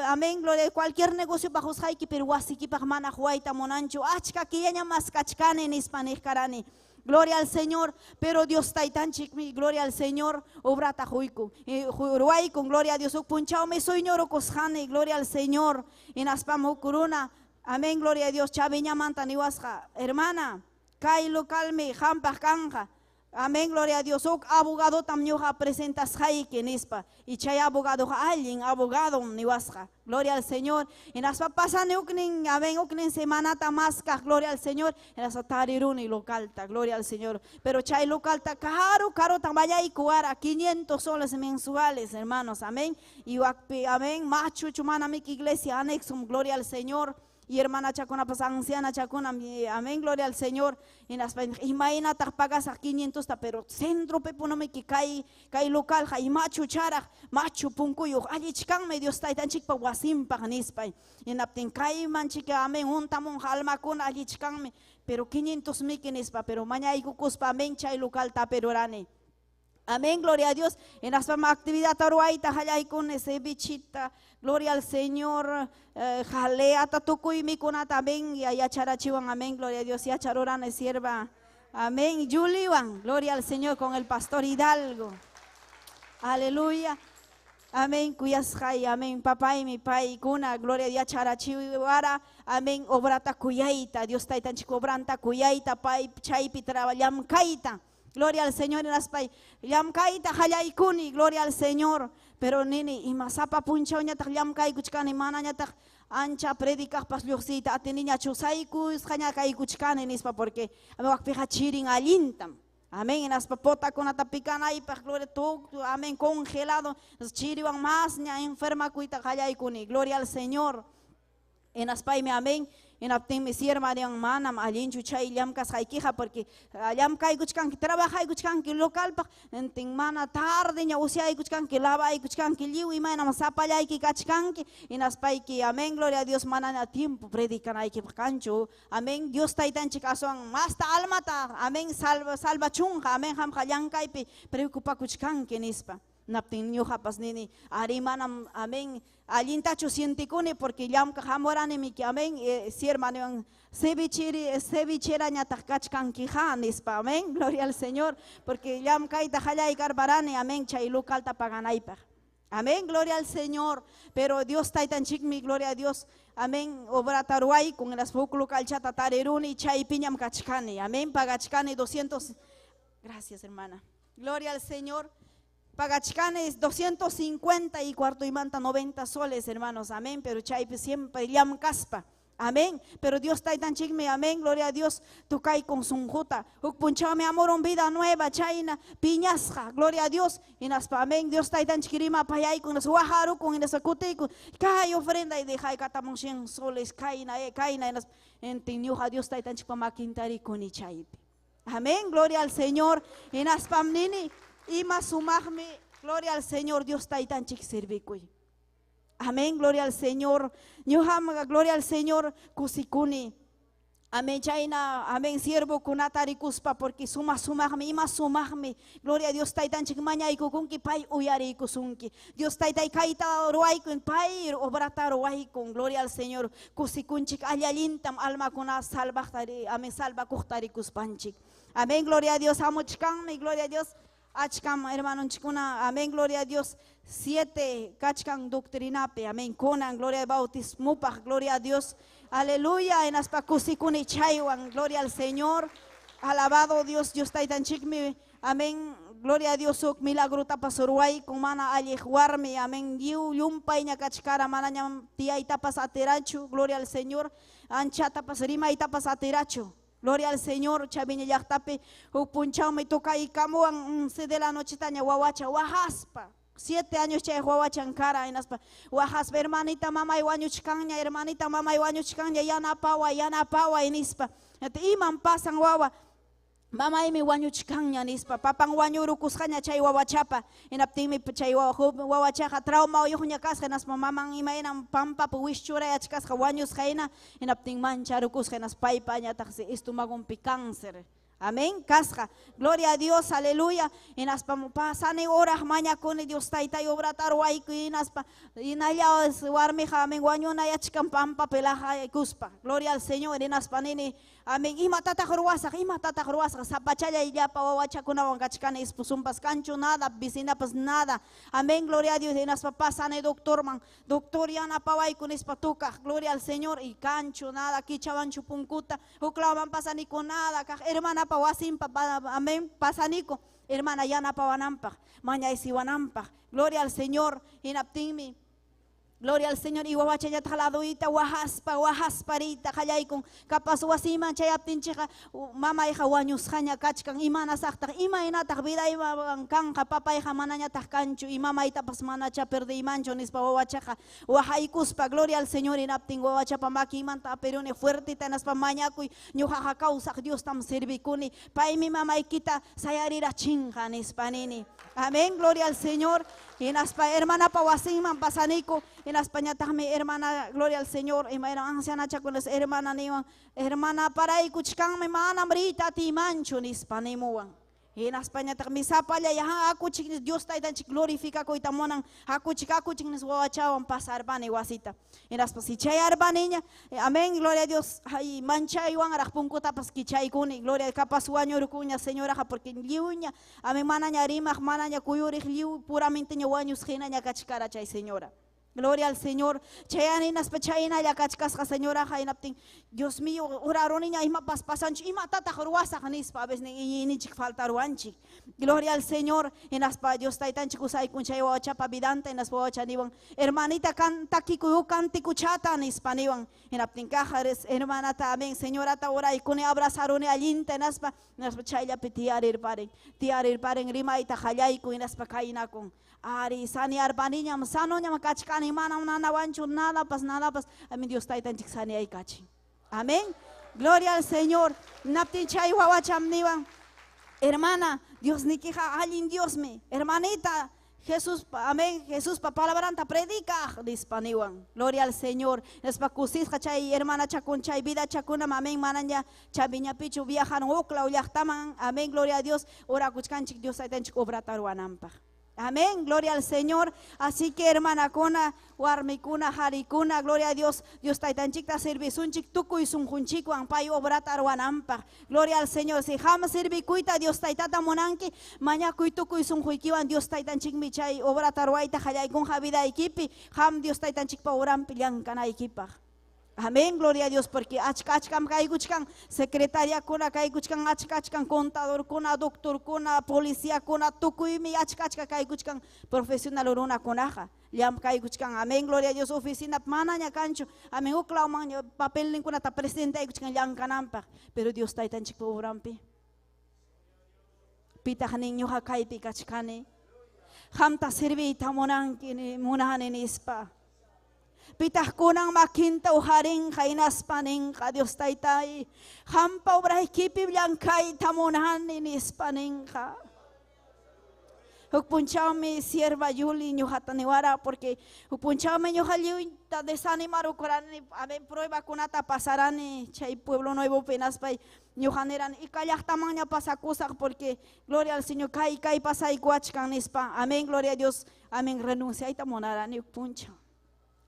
Amén, gloria cualquier negocio pa josai ki pero wasiki pa mana huaita monancho. Achka kiyaña mas kachkane en hispanejkarani. Gloria al Señor, pero Dios taitanchik mi, gloria al Señor, obrata juiku. Ruay con gloria a Dios, punchao me soy ñoro cosjane, gloria al Señor. En aspamo curuna, amén, gloria a Dios, chaviña manta niwasja. Hermana, kai localme, jampa canja. Amén, gloria a Dios. Abogado tamñoja presentas jaike nispa. Y chay abogado alguien, abogado niwasja. Gloria al Señor. En las pasan uknin, amén, uknin semana tamasca, gloria al Señor. En las atariruni localta, gloria al Señor. Pero chay localta caro tamaya y cuara 500 soles mensuales, hermanos, amén. Y amén, macho chumana mi iglesia anexum, gloria al Señor. Y hermana chacona, pues anciana chacona, amén, gloria al Señor. En las imagínate pagas a 500, pero centro pepunome que cae local, hay macho chara, macho puncuyo, allí chican medio está tan chica guasim paganispa. En apten cae manchica, amén, un tamón alma con allí chican, pero 500 mequinespa, pero mañana hay cucuspa, amén, chay local taperorane. Amén, gloria a Dios. En la actividad taruaita, halay con ese bichita, gloria al Señor. Jalea tatucuy mi cuna también y allá charachiwan, amén, gloria a Dios. Y a charorana sierva, amén. Juliwan, gloria al Señor con el pastor Hidalgo. Aleluya. Amén, cuyas jay, amén, papá y mi pai, cuna, gloria a Dios, charachiwara, amén, obrata cuyaita, Dios taitan chico obranta cuyaita, pai, chaipi, trabalam kaita. Gloria al Señor en las pay. Yamkaita hayaikuni, gloria al Señor. Pero nini, y masapa puncha oña tak yamkai kuchkani mananya tak ancha predica pas luxita ateniña chusaiku iscaña kai kuchkani nispa porque ame wakpija chirin alintam. Amén, en las papota con atapicana y pa gloria todo, amén, congelado, chiriwan más ña enferma kuita hayaikuni. Gloria al Señor. En las pay me amén. En apten mi sierva de manam alin chuchay llamkas haikija porque llamkai kuchkan que trabaja y kuchkan que local pa en mana tarde ña usia y kuchkan que lava y kuchkan que liu y mana masapaya y que kachkan que en aspai que amén, gloria a Dios, mana a tiempo predican hay que cancho, amén, Dios taitan chikason hasta almata, amén, salva chunja, amén, ham hayankai pe preocupa kuchkan que nispa. Naptin yo japas nini arimanam, amén, alintacho sienticone porque llamka jamorane mi que amén, sierman cevichera ñatakachkan kijanis pa, amén, gloria al Señor, porque llamka ita jalay carbarane, amén, chay local tapaganaipa. Amén, gloria al Señor. Pero Dios taitan chikmi, gloria a Dios. Amén, obra taruay con las fúculo calchata tareruni, chay piñam cachcani. Amén, pagachcani 200. Gracias, hermana. Gloria al Señor. Pagachcani es 250 y cuarto y manta 90 soles, hermanos. Amén, pero chay siempre llam caspa. Amén, pero Dios está tan chigme, amén, gloria a Dios, tu cae con sunjuta, punchao mi amor, un vida nueva, chaina, piñasja, gloria a Dios, y naspa, amén, Dios está tan chiquirima, payay, con los guajaru, con los acutico, cae ofrenda y deja, y catamon 100 soles, caina, en tiñuja, Dios está tan chipa maquintari con y chaipi. Amén, gloria al Señor, y naspa, nini, y más sumajme, gloria al Señor, Dios está tan chic servicuy. Amén, gloria al Señor. Gloria al Señor, kusikuni. Amén, chaina, amén, siervo kunatari kuspa, porque sumahme, ima sumahme. Gloria a Dios, taitan chikmaña y kukunki pai uyari kusunki. Dios taitai kaita ruaikun pai obrata ruaikun. Gloria al Señor. Kusikunchik ayalintam alma kuna salvachtari, amén, salva kuchtari kuspanchik. Amén, gloria a Dios, amo chikam, gloria a Dios. Achkam, hermano chikuna, amén, gloria a Dios. 7, kachkan doctrinape, amén, konan, gloria al bautismo, gloria a Dios, aleluya, en aspakusikuni chaywan, gloria al Señor, alabado Dios, Dios taitan chikmi, amén, gloria a Dios, ok milagro tapasoruay, con mana alejwarme, amén, yumpay nya kachkara, mana nya tía y tapas ateracho, gloria al Señor, ancha tapasrima y tapas ateracho. Gloria al Señor, chaviña yaktape, punchao me toca y camo 11 de la noche taña guawacha, wahaspa. 7 años chay guawacha en cara en aspa. Wahaspa, hermanita mama y waño chikaña, hermanita mama y waño chikaña, yana pawa en ispa. Iman pasan guawa. Mama y mi waño chikaña en ispa. Papang waño rukuscaña chay guawachapa. En aptimi chay guawachaja trauma o yohuña casca en aspa. Mamang ima en pampa puwischura y achcasca waños jaina. En apting mancha rukusca en aspa y paña taxi estómago cáncer. Amén, casca, gloria a Dios, aleluya. En aspa pasane horas maña con Dios taita y obra taruay en aspa en allá es warmeja, amén, guañona y achcam pampa pelaja y cuspa. Gloria al Señor, en aspa nene, amén. Ima tata jorwasa, zapachaya y ya pa wawacha kuna wangachkane espusumpas cancho nada, vicina pues nada. Amén, gloria a Dios. En aspa pasane doctor man, doctor yana paway con espatuca, gloria al Señor y cancho nada, kichaban chupuncuta, uclavan pasanico nada, hermana pawasim papa, amén, pasanico, hermana yana pawanampa, maña isiwanampa, gloria al Señor, inaptimi. Gloria al Señor y wawacha ya taladoita wahasparita kayay con kapas wasima chayaptin chica mama hija wañus haña kachkan imana sakta ima inatak vida ima kanka papa hija mananya takanchu y mama ita pas manacha perde imancho nispa wawacha wahaikuspa gloria al Señor inaptin wawacha pamaki imanta perone fuerte tanas pamañaku ñujaja causa Dios tam servicuni pa mi mama ikita sayarira chinga nispanini. Amén, gloria al Señor. En aspa hermana pawasiman pasanico, en España mi hermana, gloria al Señor, y ma anciana chacules hermana niwan, hermana para y kuchkan me mana brita ti mancho ni spanimuan. En España mi sapaya ya aku chik Dios taitan chik glorifica ko itamonan aku chik nis wawachawan pasar bani wasita. En aspa si chay arbaniña, amén, gloria a Dios. Ay mancha iwan arapungko tapas kichay kuni, gloria kapas waño rukuña señora porque liuña, amén manaña rimaj manaña kuyurij liu puramente ña wañus ginaña kachkara chay señora. Gloria al Señor. Chayaninas pechayina ya kachkasqa señora jainaptin. Dios mío, oraroniña ima paspasanchi ima tata jorwasa janispa a veces ni chik faltaruanchi. Gloria al Señor. En aspa Dios taitanchi kusay kunchay wachapa vidanta en aspa wachaniwan. Hermanita canta kiku canti kuchata nispaniwan. En aptin cajares hermana también señora ta ora y kune abrazarone allinta en aspa chayla petiarir paren rima ita jayaiku en aspa kaina con Ari sani arbaniña sano ñama kachkani mana nada wancho nada pas amin Dios taitan chiksani ay kachi. Amén. Gloria al Señor. Naptin chay wawachamniwan. Hermana, Dios nikija alin Dios me. Hermanita, Jesús, amén. Jesús pa palabranta predica dispaniwan. Gloria al Señor. Espacusis chay hermana chakun chay vida chakuna amén mananya chaviña pichu viajan okla ullahtaman. Amén. Gloria a Dios. Ora kuchkanchik Dios taitan chik obra taruanampa. Amén, gloria al Señor. Así que hermana Kona, warmikuna, harikuna, gloria a Dios. Dios taitanchikta servisunchik tukuy sunjunchik pay obratar wanampa. Gloria al Señor. Si jamás servicuita Dios taitata monanki, mañana kuy tukuy sunjuikiwan Dios taitanchik michay obratar waita hayay con javida equipi, ham Dios taitanchik pa oran pilyankana equipa. Amén, gloria a Dios, porque achkachkam kaiguchkan, secretaria kuna kaiguchkan, achkachkan, contador kuna, doctor kuna, policía kuna, tukuymi achkachka kaiguchkan, profesional uruna kunaja, liam kaiguchkan, amén, gloria a Dios, oficina mananya kancho, amén, uklauman papel ninkuna ta presidente kaiguchkan liam kanampa, pero Dios taitanchik po urampi. Pitahnin nyo hakaipi kachkani, hamta sirvi tamonanki ni munahanin ispa. Pitah kunang makinta uharing kainas paning ka Dios taytay. Hampa obra ekipi blankay tamunahan inis paning ka. Hukpunchame sierva Yuli nyo hataniwara porque hukpunchame nyo haliw ta desanimar ukuran aben prueba kunata pasarani chay pueblo nuevo penas pay nyo haneran ikayak tamang nya pasakusak porque gloria al Señor kay pasay kuachkan nispa. Amén, gloria a Dios. Amén, renuncia ay tamonarani hukpuncha.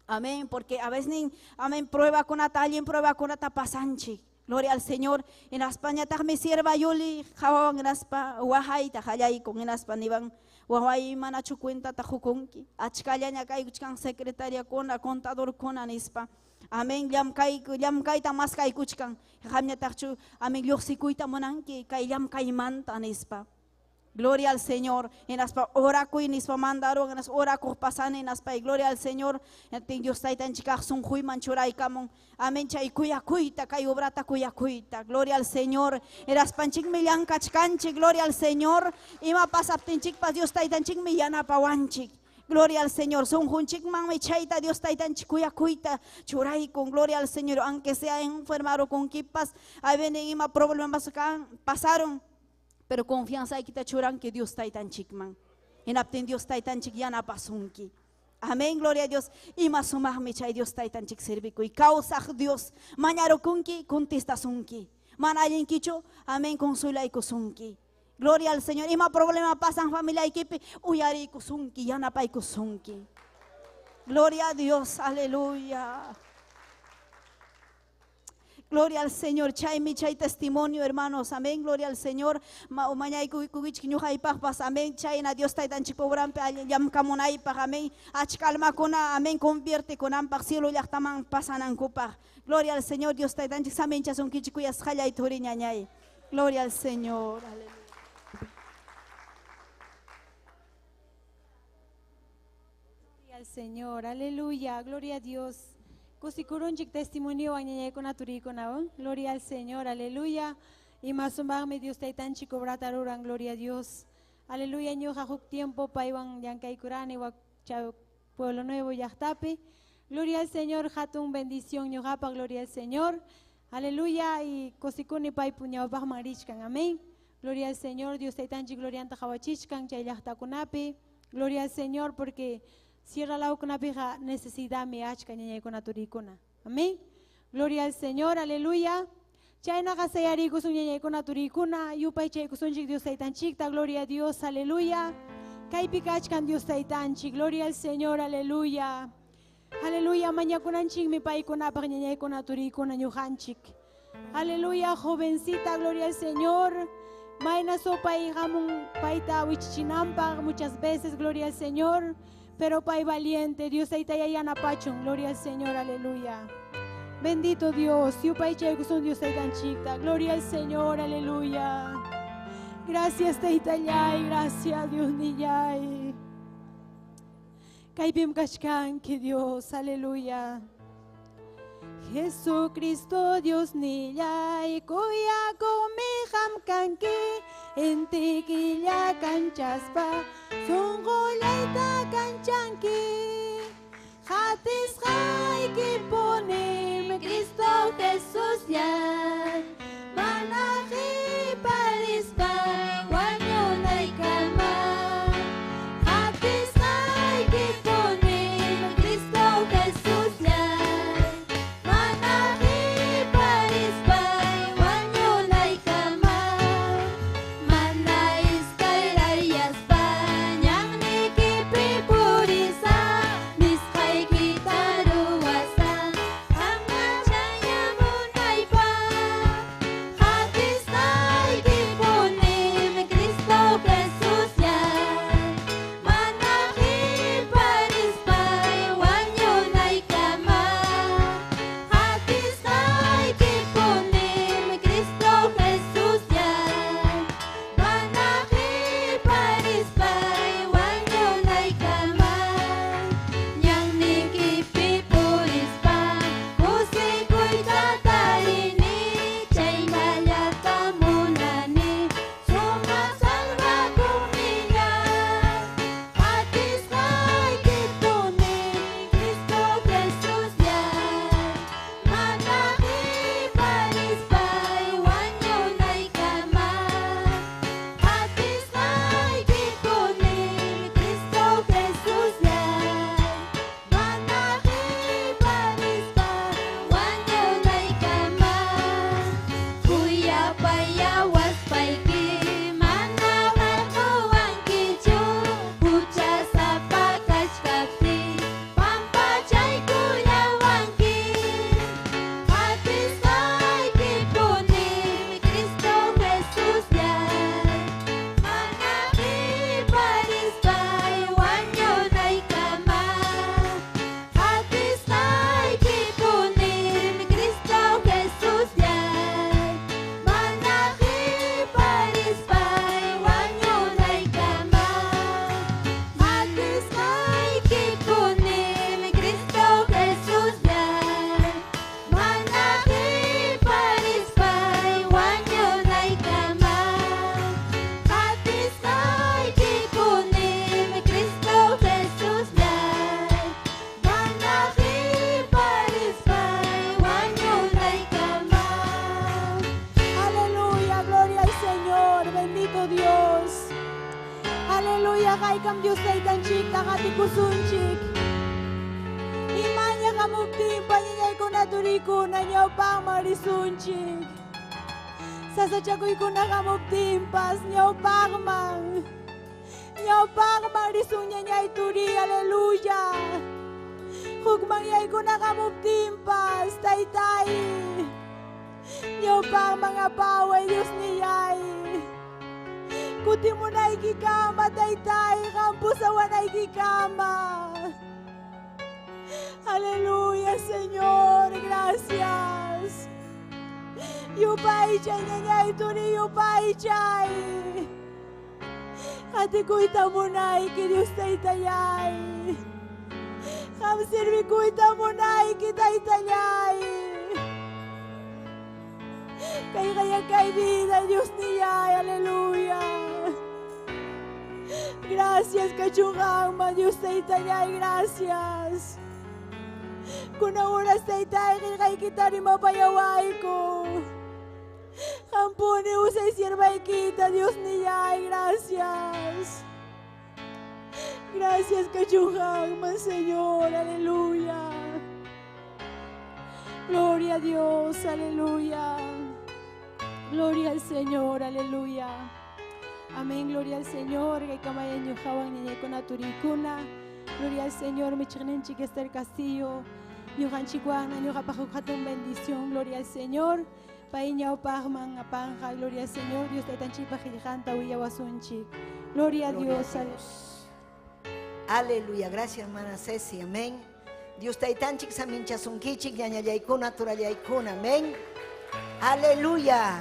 Amén, porque a veces, amén, prueba con alguien, prueba con pasanchi. Gloria al Señor. En España, mi sierva Yuli, jawang en España, wahai, tajayay, con en España, iban, wahai, manachu cuenta, tajukunki. Achkaya, ñakay, kuchkan, secretaria, con, contador, con, anispa. Amén, yamkay, tamaskay, kuchkan. Jamnya, tachu, amén, yoxikuita, monanki, kay, yamkay, manta, anispa. Gloria al Señor. En las oracuy nispa mandaron, en las oracuy pasan en las gloria al Señor. En Dios está en chicas son hui manchuray kamon. Amén chay kuya kuita kay obrata kuya kuita. Gloria al Señor. En las panchik millan kachkanchi. Gloria al Señor. Ima pasaptin chik pas Dios está en chik millana pawanchik. Gloria al Señor. Son junchik man me chaita Dios está en chikuya kuita. Churay con gloria al Señor. Aunque sea enfermado con kipas, ahí vienen ima problemas pasaron. Pero confianza hay que te churan que Dios está tan chikman. En apten Dios está tan chik yana pasunki. Amén, gloria a Dios. Y más sumah me chay Dios está tan chik servico. Y causa Dios. Mañaro kunki, contesta sunki. Manayin kicho, amén, consuela y kusunki. Gloria al Señor. Y más problema pasan familia y kipi. Uyari kusunki, yana pa y kusunki. Gloria a Dios, aleluya. Gloria al Señor, chay mi chay testimonio, hermanos, amén, gloria al Señor. Mañay kuwich kinyuhay pas, amén, chay na Dios taytan chikobran pe yam kamunay pa, amén. Achkalma kuna, amén, convierte con ampak cielo yaktaman pasanan kupa. Gloria al Señor, Dios taytan chiksamen chason kichikuyas halay turiñañay. Gloria al Señor, aleluya. Gloria al Señor, aleluya, gloria a Dios. Kusikurun chik testimonio añañay con aturico na, gloria al Señor, aleluya. Y más me Dios taitan chico brataruran, gloria a Dios. Aleluya, ño jajuk tiempo paiwan yankay kurani wa pueblo nuevo yahtape. Gloria al Señor, hatun bendición ño japa, gloria al Señor. Aleluya, y kusikuni pai puñao baj marichkan, amén. Gloria al Señor, Dios taitan chik gloria anta jawachichkan, chay yahtakunape. Gloria al Señor, porque cierra la boca pija necesidad me achka ñañay con aturicuna. Amén. Gloria al Señor, aleluya. Chayna gasayari kusun ñañay con aturicuna. Yupay chay kusun chik Dios taitan chikta. Gloria a Dios, aleluya. Kaypika achkan Dios taitan chik. Gloria al Señor, aleluya. Aleluya. Mañakunan chik mi pay con apag ñañay con aturicuna ñuhanchik. Aleluya, jovencita, gloria al Señor. Mayna sopa y jamón paita wichichinampa muchas veces, gloria al Señor. Pero Pai valiente, Dios está ahí en apachón, gloria al Señor, aleluya. Bendito Dios, Dios está tan chica, gloria al Señor, aleluya. Gracias Teitayay, gracias Dios niyay. Kaipim kashkan que Dios, aleluya. Jesucristo Dios niyay, kuya kumiham kanki, entiquilla canchaspa, sungulaita kanchanki, hatis hay que ponerme Cristo Jesús ya, manaji parispa, guaño naikama, hatis hay que ponerme Cristo Jesús ya. Manais kay rayas pa, nyang ni kaykam Dios taytanchik takatikusunchik. Imanya kamuptin pañañaykuna turikuna ñawpaq marisunchik. Sasachakuykuna kamuptinpas ñawpaqman risun ñañay turi, aleluya. Hukman yaykuna kamuptinpas taytay ñawpaqman apaway Dios niyay. Kutimunaykikama taytay kampusawanayikama. Aleluya, Señor, gracias. Yupay chay ñañay turi, yupay chay. Ati kuita munay ki Dios taytayay. Ham sirvi kuita munay ki taytayay. Kay vida Dios niyay, aleluya. Gracias kachungama Dios taytayay, gracias. Kuna oras taytay kay kita rin mapayaway ko. Ampuni usay sirvay kita Dios niyay, gracias. Gracias kachungama Señor, aleluya. Gloria a Dios, aleluya. Gloria al Señor, aleluya. Amén, gloria al Señor. Kay kamayan yung hawang niya ko na turikuna. Gloria al Señor, mi chiknen Esther Castillo. Yung kanchikuan na yung kapakukatong bendición. Gloria al Señor. Painyaw pa mga pangka. Gloria al Señor. Dios tayo tanchi pakikanta uyawasunchik. Gloria a Dios. Aleluya. Gracias, hermana Ceci. Amén. Dios tayo tanchik sa minchasunkichik. Yanyayaykuna, turayaykuna. Amén. Aleluya.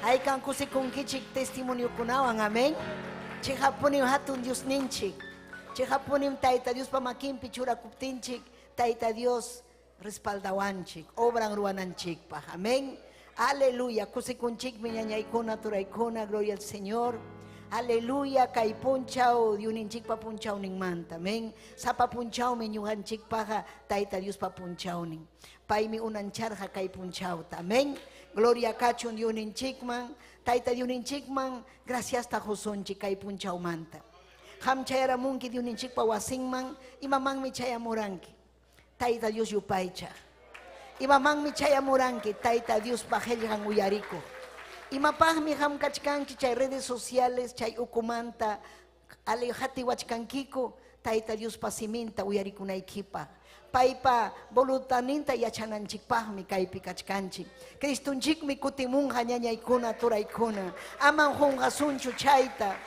Hay kan kusikung kichik testimonio kunawan, amen. Chihapunim hatun Dios ninchik. Chihapunim taita Dios pamakin pichura kuptinchik. Taita Dios respaldawanchik. Obran ruananchik pa, amen. Aleluya. Kusikung chik minyanyaykuna turaykuna. Gloria al Señor. Aleluya. Kay punchaw diuninchik pa punchaw ning manta, amen. Sa papunchaw minyuhanchik pa taita Dios papunchaw ning. Pay mi unancharja kay punchaw, amen. Gloria kachun diunin chikman, taita diunin chikman, gracias ta josonchi kay punchaw manta. Ham chayara munki diunin chikpa wasingman, imamang mi chaya muranki, taita Dios yupaycha. Imamang mi chaya muranki, taita Dios paheljan uyariko. Imapah mi ham kachkanki chay redes sociales, chay ukumanta, alejati wachkankiko, taita Dios pasiminta uyarikunaykipa. Paipa voluntaninta yachananchik pahmi kaypi kachkanchik. Kristunchik mi kutimunja ñañaykuna turaykuna. Aman jungasunchu chayta.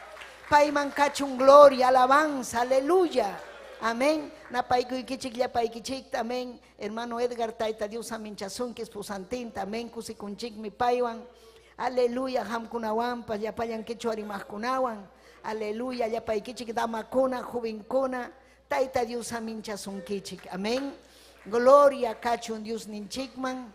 Paiman kachun gloria, alabanza, aleluya. Amén. Napaykuykichik llapaykichik, amén. Hermano Edgar taita Dios aminchasunki esposantinta, amén. Kusikunchik mi paiwan. Aleluya, hamkunawanpas llapayankichu arimajkunawan. Aleluya, llapaykichik damakuna, juvinkuna. Taita Dios aminchasunkichik, amén. Gloria kachun Dios ninchikman.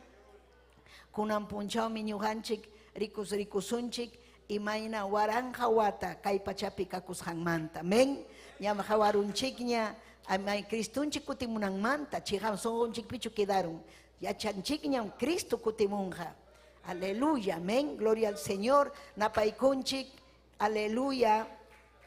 Kunan punchaw miñuhanchik, rikusunchik, imayna waranja wata, kay pachapi kakushangmanta, amén. Ñam hawarunchikña, amay Cristunchik kutimunang manta, chiham songonchik pichu quedaron. Yachanchikñam Cristo kutimunja. Aleluya, amén. Gloria al Señor. Napaykunchik, aleluya.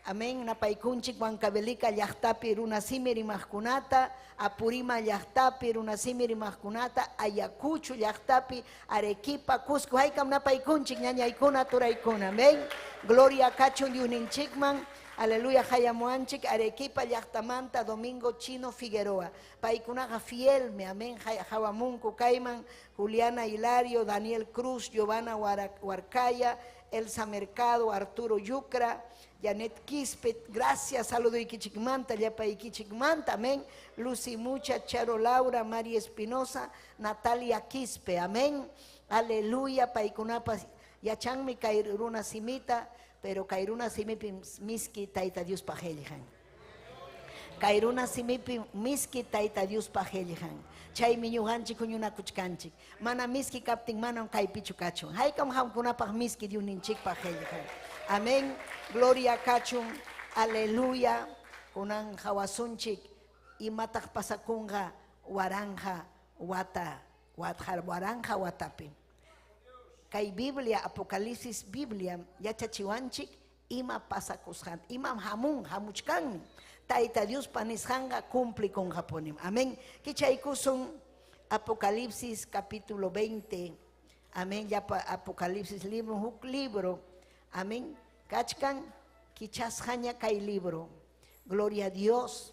Amén. Napaykunchik Huancavelica llaqtapi runasimiri mahkunata, Apurima llaqtapi runasimiri mahkunata, Ayacucho llaqtapi, Arequipa, Cusco, haykam napaykunchik ñañaykuna turaykuna. Amén. Gloria kachun diuninchikman. Aleluya, hayamuanchik, Arequipa llaqtamanta, Domingo Chino Figueroa. Paykunaqa fielme, amén. Hawamunku kayman, Juliana Hilario, Daniel Cruz, Giovanna Huarcaya, Elsa Mercado, Arturo Yucra, Janet Quispe, gracias, saludo Iquichicmanta, Yapa Iquichicmanta, amén. Lucy Mucha, Charo Laura, María Espinosa, Natalia Quispe, amén. Aleluya, Paikunapa, Yachanmi Kairuna Simita, pero Kairuna Simipi Miski Taita Dios Pajeljan. Kairuna Simipi Miski Taita Dios Pajeljan. Chay miñuhanchik kuñuna kuchkanchik. Mana miski kapting manam kay pichukachun. Haykam hamkunapaq miski diuninchik pajeljan. Amén. Gloria kachun. Aleluya. Kunan hawasunchik. Imataq pasakunga waranja wata. Waranja watapin. Kay Biblia, Apocalipsis Biblia, yachachiwanchik ima pasakushan, ima hamuchkanmi. Taita Dios panishanga cumple con Japonim. Amén. Kichaykusun Apocalipsis capítulo 20. Amén. Ya Apocalipsis libro, huk libro. Amén. Kachkan kichashaña kay libro. Gloria a Dios.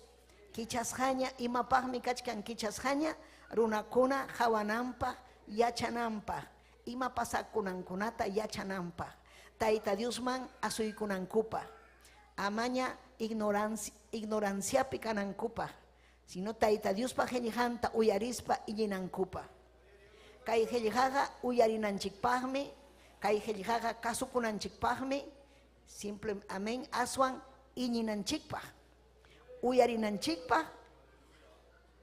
Kichashaña imapagmi kachkan kichashaña runakuna hawanampa yachanampa. Ima pasakunankunata yachanampa. Taita Dios man asuykunankupa. Amaña ignorancia picanancupa, sino taita Dios pa gelijanta uyarispa iñinancupa. Kay gelijaga uyarinanchikpagme, kay gelijaga kasukunanchikpagme, simple amén, aswan iñinanchikpag. Uyarinanchikpag,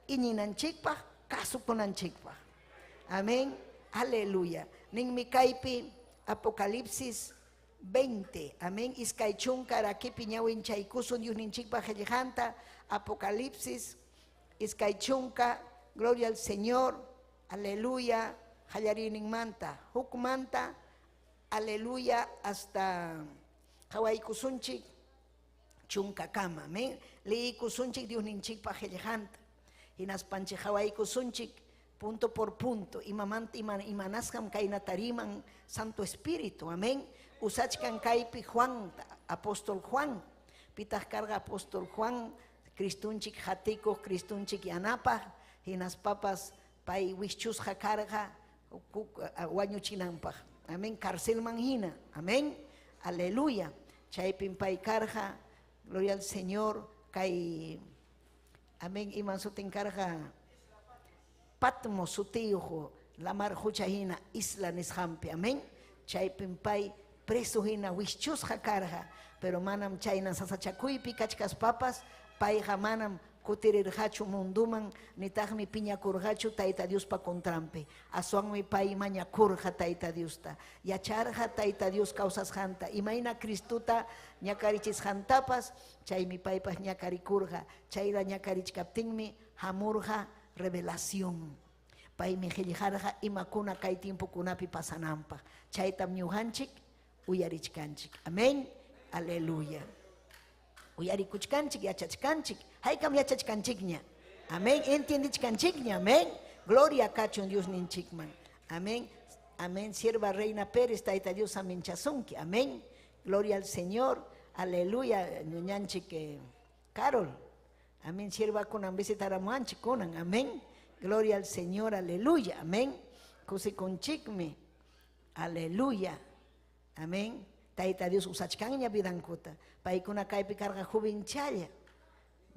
iñinanchikpag, kasukunanchikpag. Amén, aleluya. Ning mi kaypi Apocalipsis 20, amén, iskaychunka raki piñawin chaykusun Dios ninchikpa gelijanta, Apocalipsis, iskaychunka, gloria al Señor, aleluya, hallarining manta, hukmanta, aleluya, hasta hawaikusunchik, chunka kama, amén, liikusunchik Dios ninchikpa gelijanta, hinaspanchi hawaikusunchik, punto por punto, imanaskam kainatariman Santo Espíritu, amén. Usachkan kaypi Juan, apóstol Juan, pitah carga apóstol Juan, Cristunchik jatiko, Cristunchik yanapa, hinas papas pay wischusja carga, wañuchinampaj, amén, cárcel manhina, amén, aleluya, chaypin pay carga, gloria al Señor, kay, amén, iman sutin carga, Patmos sutiujo, la mar huchahina, isla nishampi, amén, chaypin pay, preso hina wischus carga, pero manam chayna sasachakuypi kachkas papas, payja manam kutirirhachu munduman, nitagmi piñakurhachu taita Dios pa contrampe, asuanmi pay mañakurja taita Dios ta, yacharja taita Dios causas janta, imaina Cristuta ñakarichis jantapas, chaymi paypas ñakarikurja, chayra ñakarichkaptinmi hamurja revelación. Pay mi gelijarja imakuna kay tiempo kunapi pasanampa, chaytam ñuhanchik, uyarichkanchik, amén, aleluya. Uyarikuchkanchik, yachachkanchik, haykam yachachkanchikña, amén, entiendichkanchikña, amén, gloria kachun Dios ninchikman, amén, amén, sierva Reina Pérez, taita Dios aminchasunki, amén, gloria al Señor, aleluya, ñuñanchik Carol, amén, sierva kunan visitaramuanchik kunan, amén, gloria al Señor, aleluya, amén, kusikunchikmi, aleluya, amén. Taita Dios usachkanña vidankuta. Paikuna kaypi karga jubinchaya.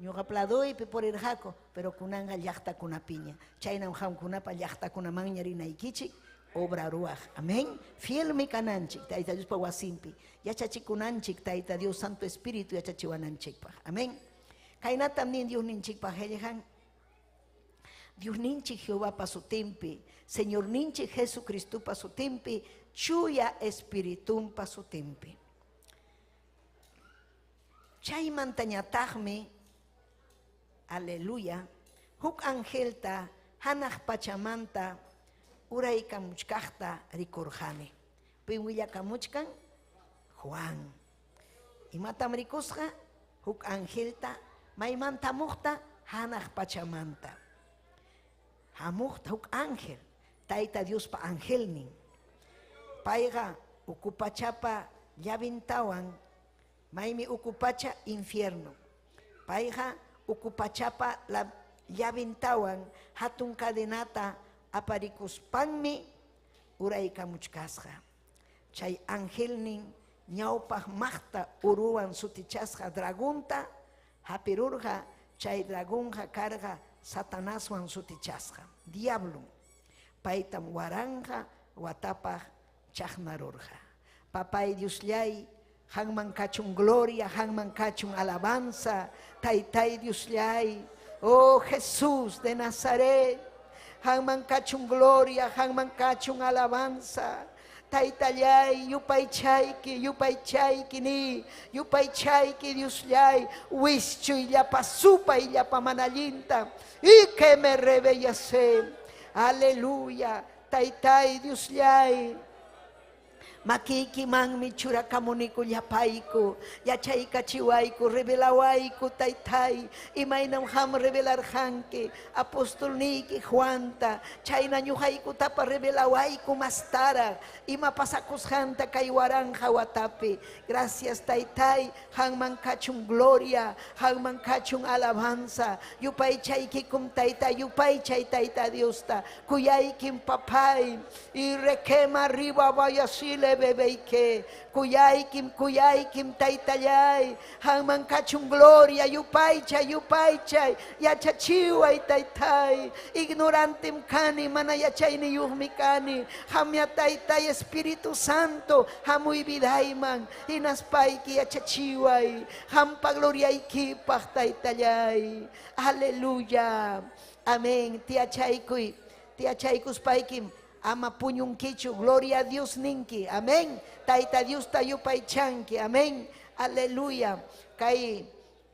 Ñuqa pladoypi por irjako, pero kunanga llaqta kunapiña. Chaynam hamkunapa llaqta kunamanña rinaykichik, obra ruaj. Amén. Fielmi kananchik, Taita Dios pa wasimpi. Yachachikunanchik, Taita Dios Santo Espíritu yachachiwananchikpa. Amén. Kaynatam nin Dios ninchikpa hellejan. Dios ninchik Jehová pa su tempi, Señor ninchik Jesucristo pa su tempi, chuya espiritum pa su tempi. Chaymantañatagmi, aleluya, huk angelta, hanaj pachamanta, uraykamuchkajta rikurjani. Pinwillakamuchkan, Juan. Imatam rikusja, huk angelta, maymantamujta, hanaj pachamanta. Hamujta huk ángel, taita Dios pa angelnin. Paiga ukupachapa llavintawan, maimi ukupacha infierno. Paiga ukupachapa la llavintawan, hatun cadenata aparikuspanmi uraykamuchkasqa. Chay angelnin ñawpaj magta uruwan sutichasqa dragunta, hapirurja chay dragunja karga Satanaswan sutichasqa, diablo, paitam waranja, watapaj chajnarurja. Papay Diosllay, hangman kachun gloria, hangman kachun alabanza, taitay Diosllay, oh Jesús de Nazaret, hangman kachun gloria, hangman kachun alabanza. Taitallay, yupay chayki ni, yupay chayki Diosllay, wischu illapa supa illapa manalinta, y que me rebellase, aleluya, taitay Diosllay, Makiki mang mi chura kamuniku yapaiku, yachai kachiwaiku, revelawaiku taitai, imainam ham revelar hanke, apostol niki Juanta, chaina nyuhaiku tapa revelawaiku mastara, ima pasakus hanta kaiwaran hawatapi. Gracias taitai, hang mankachung gloria, hang mankachung alabanza, yupai chay kikum taita, yupai chay taita Diosta, kuyai kim papai, y requema arriba vaya sile bebeike, kuyai kim taitayay, hang mankachung gloria, yupai chay, yachachiway taitai, ignorantem kani, mana yachay ni yuhmikani, hamya taitay Espíritu Santo, hamuy vidayman, inaspaiki yachachiway, hampa gloria iki taitayay, aleluya, amén, tiachaykus paikim, ama puñun kichu, gloria a Dios ninki, amén, taita Dios tayupay chanki, amén, aleluya, kay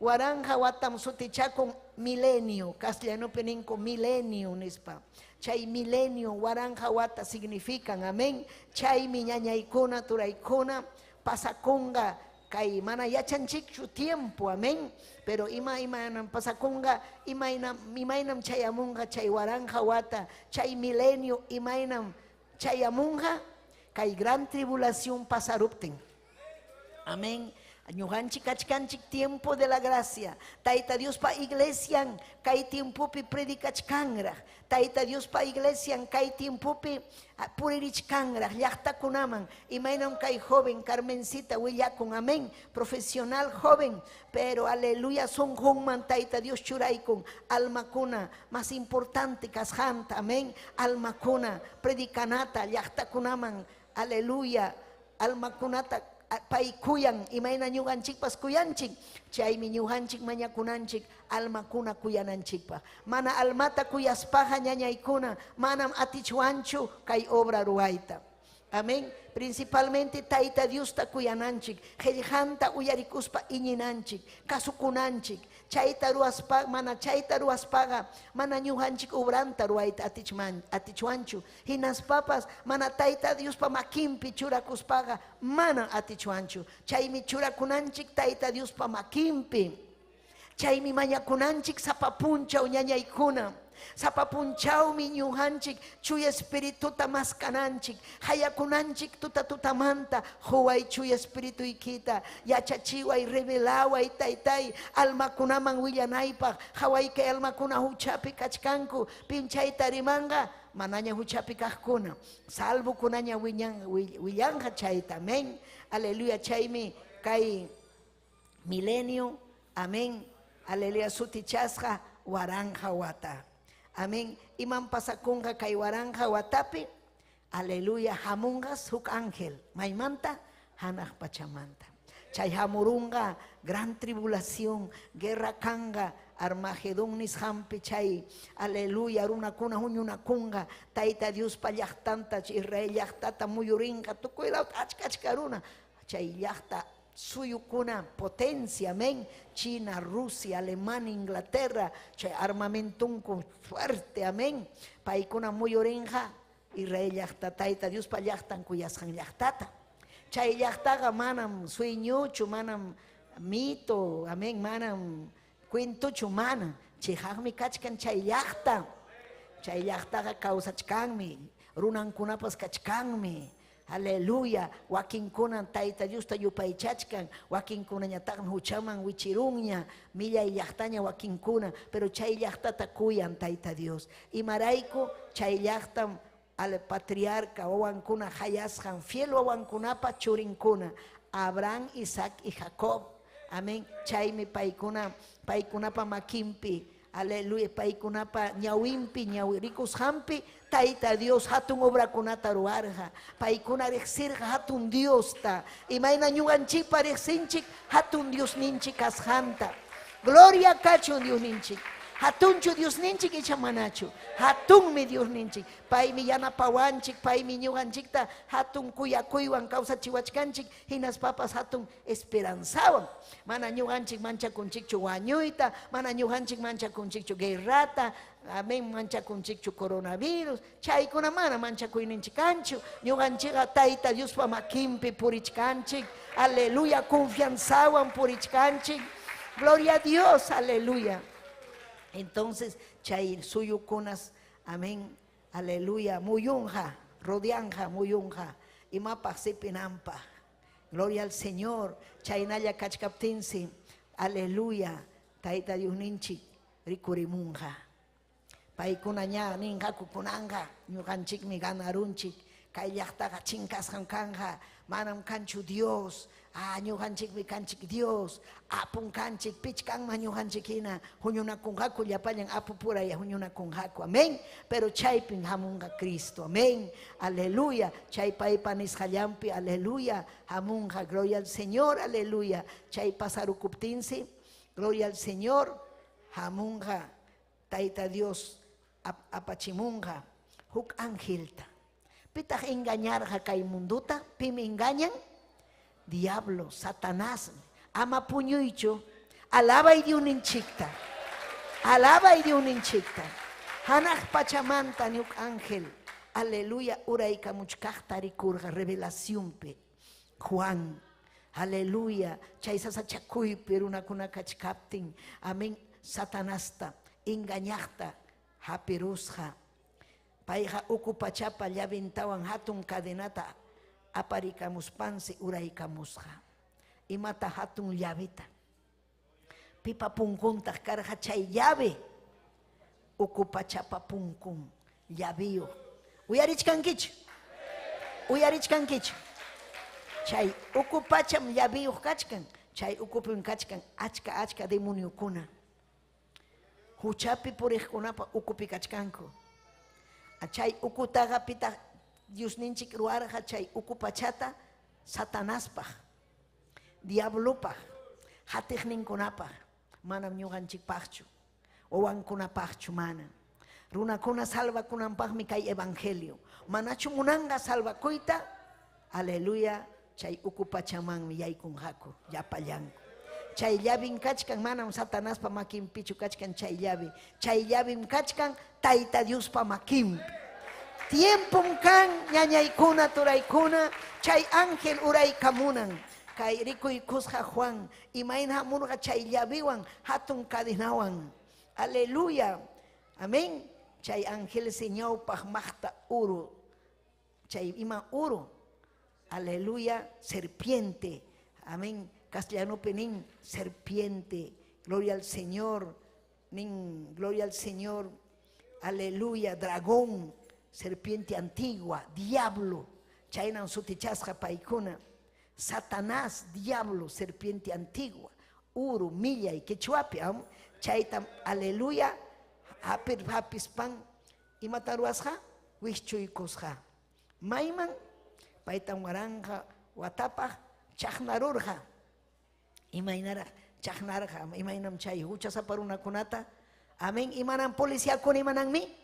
waranja watam sutichakon milenio, castellano peninko milenio nispa, chay milenio waranja wata significan, amén, chay miñañaykuna turaykuna, pasakunga, kay mana yachanchikchu tiempo, amén, pero imainam pasakunga, imainam chayamunga, chay waranja wata, chay milenio, imainam chayamunga, kay gran tribulación pasarupten, amén. Ñuhanchik kachkanchik tiempo de la gracia, taita Dios pa iglesia, kay tiempo pi predikachkanra, taita Dios pa iglesia, kay tiempo pi puririchkanra, llakta kunaman, imainam kay joven, Carmencita, willakun, amén, profesional joven, pero aleluya, son hunman taita Dios churaykun, alma kuna, más importante kashanta, amén, alma kuna, predikanata, llakta kunaman, aleluya, alma kunata, pai kuyan, imaina nyuhanchik pas kuyanchik, chay mi nyuhanchik manyakunanchik, alma kuna kuyananchik pa. Mana almata kuyaspaja ñañaykuna, manam atichuanchu kay obra ruaita. Amén. Principalmente taita Dios ta kuyananchik, hellhanta uyarikuspa iñinanchik, kasukunanchik, chayta ruaspaga, mana ñuhanchik obranta ruaita atichuanchu, hinas papas, mana taita Dios pa makimpi churakuspaga, mana atichuanchu, chaymi churakunanchik taita Dios pa makimpi, chaymi mañakunanchik sapapuncha uñañaykuna, sapapunchaw mi ñuhanchik, chuy espíritu tamaskananchik, hayakunanchik tutamanta, huay chuy espíritu ikita, yachachiway revelaway taytay, almakunaman willanaypaq, haway kay almakuna huchapi kachkanku, pinchay tarimanga, manaña huchapi kajkuna, salvo kunaña willanja chayta, amén, aleluya, chaymi kay milenio, amén, aleluya, sutichasqa waranja wata. Amén. Iman pasakunga kay waranja watapi. Aleluya. Hamungas huk ángel. Maymanta hanaj pachamanta. Chay hamurunga gran tribulación. Guerra kanga. Armagedón nis hampi chay. Aleluya. Runa kuna huñuna kunga. Taita Dios pa llahtanta. Israel llahtata muyuringa. Tukuilaut achkachkaruna. Chay llahta. Suyukuna potencia, amén. China, Rusia, Alemania, Inglaterra, chay armamentunku fuerte, amén. Paikuna muy orenja, Israel llakta taita Dios pa llaktan kuyasjan llaktata. Chay llaktaga manam sueñuchu, manam mito, amén, manam cuentuchu mana. Chihagmi kachkan chay llakta. Chay llaktaga kausachkanmi, runankunapas kachkanmi. Aleluya, wakin kunan taita Dios tayupay chachkan, wakin kunan ñatakan huchaman wichirunña, milla y llaktaña wakin kuna, pero chay llaktata kuyan taita Dios. Y marayko chay llaktam al patriarca wawan kuna hayasjan, fiel wawan kunapa churinkuna, Abraham, Isaac y Jacob. Amén. Chaymi paikunapa makimpi. Aleluya, paikunapa ñawimpi, ñawirikus hampi, taita Dios hatun obra kunata ruarja, paikuna rexirja hatun Dios ta, imaina ñuganchik parexinchik hatun Dios ninchik ashanta. Gloria kachun Dios ninchik. Hatunchu Dios ninchik icha manachu. Hatunmi Dios ninchik. Paymi yanapawanchik, paymi ñuqanchikta hatun kuyakuywan kawsachiwachkanchik, hinas papas hatun esperanzawan. Mana ñuqanchik manchakunchikchu wañuyta, mana ñuqanchik manchakunchikchu guerrata, amén, manchakunchikchu coronavirus. Chaykuna mana manchakuyninchik kanchu. Ñuqanchikqa Tayta Diospa makinpi purichkanchik. Aleluya, confianzawan purichkanchik. Gloria a Dios, aleluya. Entonces, chay suyukunas, amén, aleluya, muyunja, rodeanja, muyunja, y mapa sepinampa. Gloria al Señor, chaynaya kachkaptinsi, aleluya, Tayta Dios ninchi, rikurimunja. Paikunanya, ninja kukunanga, ñukanchik mi ganarunchik, kayllaqtaqa chinkas hankanja, manam kanchu Dios. Ñuqanchik mi kanchik Dios, apun kanchik, pichkanma ñuqanchikina, huñunakunqaku llapañan apu puraya huñunakunqaku, amén. Pero chaypin hamunqa Cristo, amén, aleluya. Chay paypa nisqallampi, aleluya, hamunqa, gloria al Señor, aleluya. Chay pasarukuptinsi, gloria al Señor, hamunqa, Tayta Dios apachimunqa, huk angelta. Pitaq engañarqa kay munduta, pimi engañan, diablo, Satanás, ama puñuycho, alaba y Dios ninchikta, alaba y Dios ninchikta. Hanaj pachamanta niuk ángel, aleluya, uraika muchkakta rikurga, revelación pe, Juan, aleluya, chaysasa chakuy peruna kuna kachkaptin, amén, Satanasta, engañakta, haperusja, paija ukupachapa llavintawan hatun cadenata, aparikamus panse uraykamusqa imata hatun llavita pipa punkuntaq karqa chay llave ukupachapa punkun llaviyo uyarichkankichu chay ukupacham llaviyuq kachkan chay ukupin kachkan achka demoniokuna huchapi puriqkunapa ukupi kachkanku chay ukutaqa pita Dios ninchik ruarja chay ukupachata Satanaspaj, diablopaj, hatejninkunapaj, manam ñuqanchikpajchu, owankunapajchu mana. Runakuna salvakunanpajmi kay evangelio. Manachu munanga salvakuyta, aleluya, chay ukupachamanmi yaykunqaku, yapallanku. Chay llavin kachkan manam Satanaspa makinpichu kachkan chay llavi. Chay llavin kachkan Tayta Diospa makinpi. Tiempo kan ñañaykuna turaykuna chay ángel uraykamunan kay rikuykusqa Juan imayna hamurqa chay llaviwan hatun cadenawan aleluya amén chay ángel señawpaq maqta uru chay ima uru aleluya serpiente amén castellanopi nin serpiente gloria al Señor nin gloria al Señor aleluya dragón serpiente antigua, diablo, chaynan sutichasqa paykuna, Satanás, diablo, serpiente antigua, uru, millay, quechuapi, chaytam, aleluya, hapispan, imataruasqa, wischuykusqa, mayman, paytam waranja, watapaq, chaqnarurqa, imaynaraq, chaqnarqa, imaynam chay, huchasaparunakunata, amén, imanan policiakuna imananmi,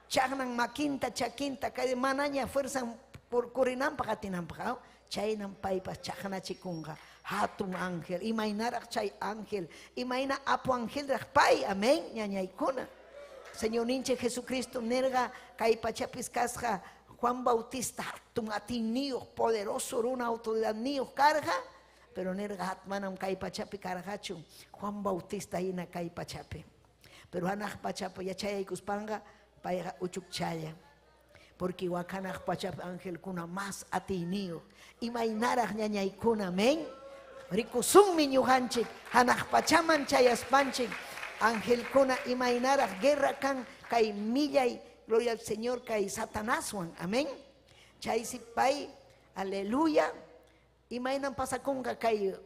chaqnan makinta chakinta kay manaña fuerzan por kurinanpaq atinanpaq chaynan paypas chaqnachikunqa hatun ángel imaynaraq chay ángel imayna apu ángelraq pay amén ñañaykuna Señor ninche Jesucristo nerga kay pachapis kasqa Juan Bautista hatun atinniuq poderoso runa autoridad niuq karqa pero nerga manam kay pachapi karqachu Juan Bautista hina kay pachapi pero hanaq pachapi yachayaykuspanqa payqa uchukchaya porque wakanaq pachap ángel kuna más atiniyo imaynaraq ñañaykuna amén rikusunmi ñuqanchik hanaq pachaman chayaspanchik ángel kuna imaynaraq guerra kan kay millay gloria al Señor kay Satanaswan amén chaysi pay aleluya imaynan pasakunqa kay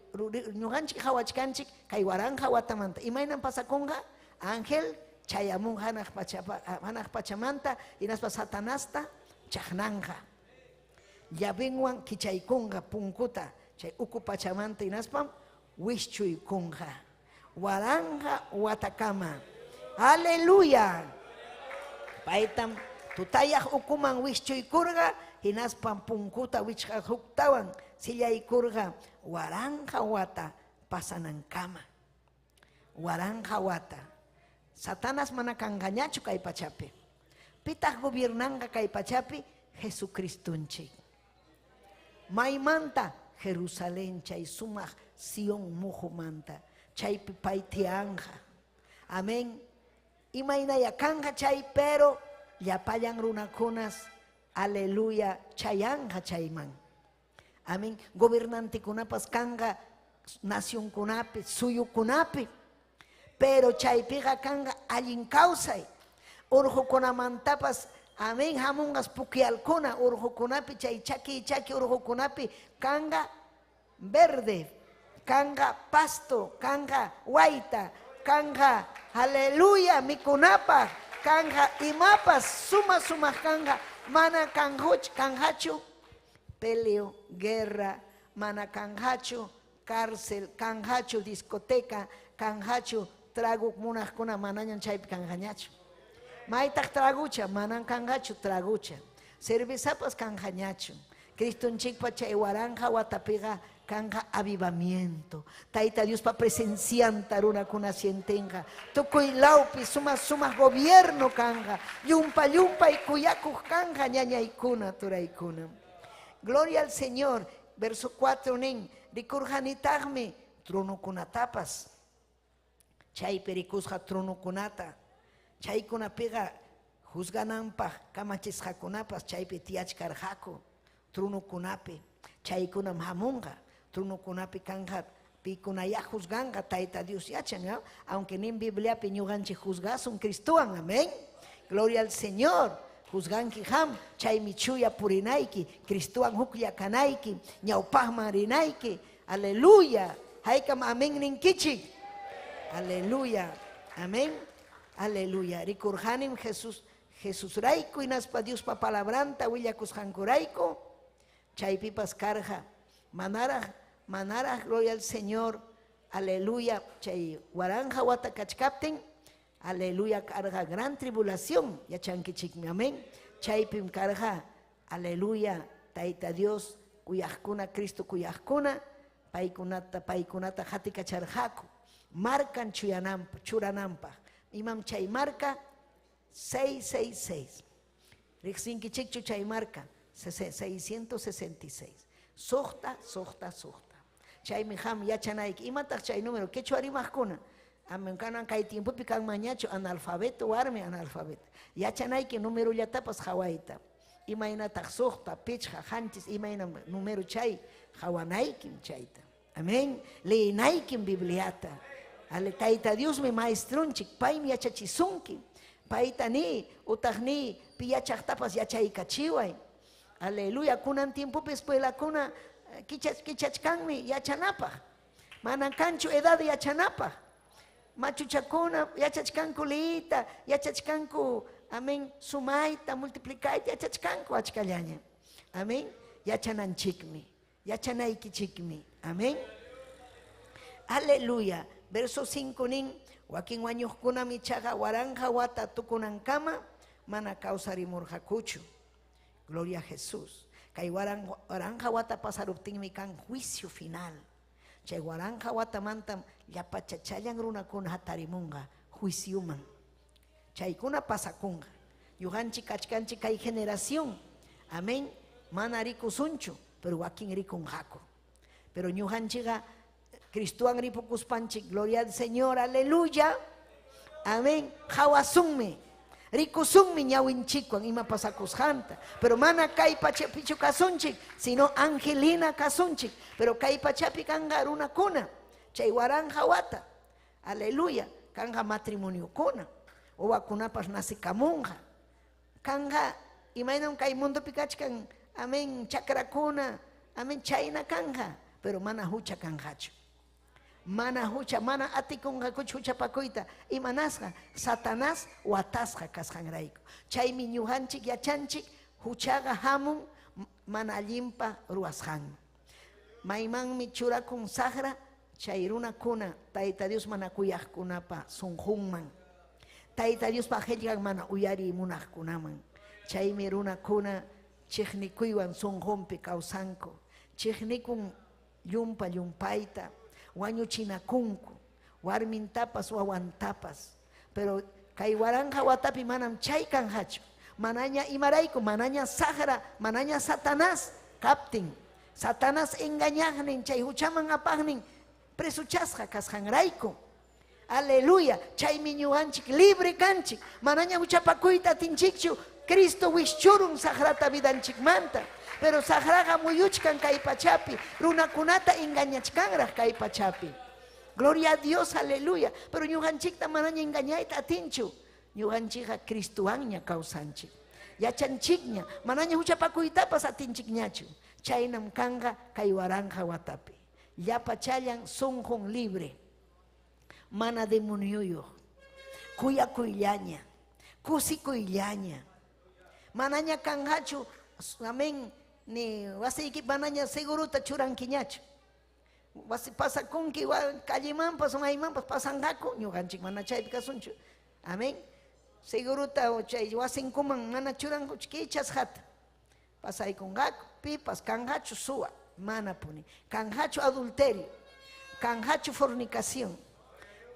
ñuqanchik hawachkanchik kay waranja watamanta imaynan pasakunqa ángel chayamun hanaq pachamanta inaspa Satanasta chaqnanqa llavinwan kichaykunqa punkuta chay ukupachamanta inaspam wischuykunqa waranja watakama Aleluya. Paitam tutayaj ukuman wischuykurqa hinaspan punkuta wichqaqhuktawan sillaykurqa waranja wata pasanankama. Waranja wata. Satanás mana kangañachu kay pachapi. Pitaq gobiernanqa kay pachapi Jesucristunchik. Maymanta Jerusalén chay sumaq Sion muhumanta chaypi pay tianja. Amén. Imaynaya kanja chay pero llapayan runakunas aleluya chayanja chayman. Amén. Gobernantikunapas kanga nacionkunapi suyukunapi pero chaypiqa kanga allin kawsay urqukunamantapas amén hamungas pukyalkuna urqukunapi chay chaki urqukunapi kanga verde, kanga pasto, kanga waita, kanga aleluya mikunapa, kanga imapas suma kanga mana kanhachu peleo, guerra, mana kanhachu cárcel, kanhachu discoteca, kanhachu trago munajkuna manañan chaypi kanhañachu. Maytaq tragucha, manan kanhachu tragucha. Cervezapas kanhañachu. Cristonchikpa chay waranja watapiqa kanga avivamiento. Taita Dios pa presencianta runakuna sientenga. Tukuy laupi sumas gobierno kanga. Yumpa y kuyakuj kanga ñañaykuna turaykuna. Gloria al Señor. Verso 4 nin. Rikurjanitagmi trunukunatapas. Chay perikusja trunukunata. Chay kunapiqa juzgananpaq kamachisqakunapas chaypi tiachkarqaku. Trunukunapi. Chaykunam hamunqa. Trunukunapi kanja pikunaya juzganga taita Dios yachan, ¿no? Aunque nin Biblia piñuganchi juzgasun Cristuan, amén. Gloria al Señor. Juzganki ham, chay michuya purinaiki, Cristuan hukya kanaiki, ñaupajman rinaiki. Aleluya. Haykam amén ninkichik. Aleluya. Amén. Aleluya. Rikurhanim Jesús raico y naspa Dios pa palabranta willakushankuraico. Chaypipas karja. Manara, gloria al Señor. Aleluya. Chay waranja wata kachkapten. Aleluya, carga gran tribulación. Ya chankichikmi, amén. Chaypim carga. Aleluya. Taita Dios. Kuyajkuna, Cristo kuyajkuna. Paikunata hatika charjaku. Marcan churanampa. Imam chay marca 666. Rixinkichikchu chay marca 666. Sohta. Chay mijam yachanaik. Imatach chay número. ¿Qué chuarimajkuna? Americanan kay tiempo pican mañacho analfabeto warme analfabeto. Yachanaik número ya tapas hawaita. Imaina taxohta, pichha, hantis, imaina número chay, hawanaikim chayta. Amén. Leinaikim bibliata. Ale taita Dios me maestrunchik, pay mi yachachisunki. Paita ni, utahni, piyachak tapas yachaikachiway. Aleluya, kunan tiempo pespuela kuna, kichachkanmi yachanapa. Manankanchu edad yachanapa. Machuchakuna, yachachkanku liita, yachachkanku, amén, sumaita, multiplicaita, yachachkanku achkallaña. Amén. Yachananchikmi, yachanaikichikmi. Amén. Aleluya. Verso 5 nin, wakin wañuhkuna michaga waranja wata tukunankama, mana kawsarimurqakuchu. Gloria a Jesús. Kay waranja wata pasaruptinmi kan juicio final. Chay waranja wata mantam llapachachayan runakuna hatarimunga juiciuman. Chaykuna pasakunga. Yuhanchi kachkanchi kay generación. Amén. Mana rikusunchu, pero wakin rikunjaku. Pero ñuhanchiga Cristuan ripukuspanchik, gloria al Señor, aleluya. Amén. Hawasunmi. Rikusunmi ñawinchikwan ima pasakushanta. Pero mana kay pachapichu kasunchik, sino Angelina kasunchik. Pero kay pachapi kanga runakuna. Chay waranja wata. Aleluya. Kanga matrimonio kuna. O wakunapas nasikamunga. Kanga imaynam kay mundo pikachkan. Amén. Chakrakuna. Amén. Chayna kanga. Pero mana hucha kangachu. Mana hucha, mana atikun hakuch hucha pakuita. Imanasqa, Satanás watasqa kasqanrayku. Chaymi ñuhanchik yachanchik, huchaga hamun, mana allimpa ruasqan. Maymanmi churakun saqra, chay runakuna, Tayta Dios mana kuyaqkunapa sunqunman. Tayta Dios pajellan mana uyari munaqkunaman. Chaymi runakuna chiqnikuywan sunqunpi kawsanku. Chiqnikun llumpa llumpayta wañuchinakunku. Warmintapas wawantapas. Pero kay waranja watapi manam chay kanhachu. Manaña imarayku, manaña sahara, manaña Satanás captin. Satanás engañajnin chay huchaman apagnin presuchasqa kasqanrayku. Aleluya, chaymi ñuqanchik libre kanchik. Manaña huchapakuyta atinchikchu. Cristo wischurun sagrata vidanchikmanta. Pero sagraga muyuchkan kay pachapi. Runakunata engañachkanraq kay pachapi. Gloria a Dios, aleluya. Pero ñuqanchikta manaña engañayta atinchu. Ñuqanchikqa Cristuwanña kawsanchik. Yachanchikña, manaña huchapakuytapas atinchikñachu. Chaynam kanga kay waranja watapi. Llapa chayan sunqun libre. Mana demoniuyo. Kuyakuyllaña. Kusikuyllaña. Manaña kangachu, amén, ni wasiki manaña seguruta churankiñachu. Wasi pasakunki callimampas maymanpas pasangaku ñuqanchik mana chaypi kasunchu. Amén. Seguruta chay wasinkuman mana churanku kichas hata. Pasaykungaku pipas kangachu suwa mana puni. Kangachu adulterio. Kangachu fornicación.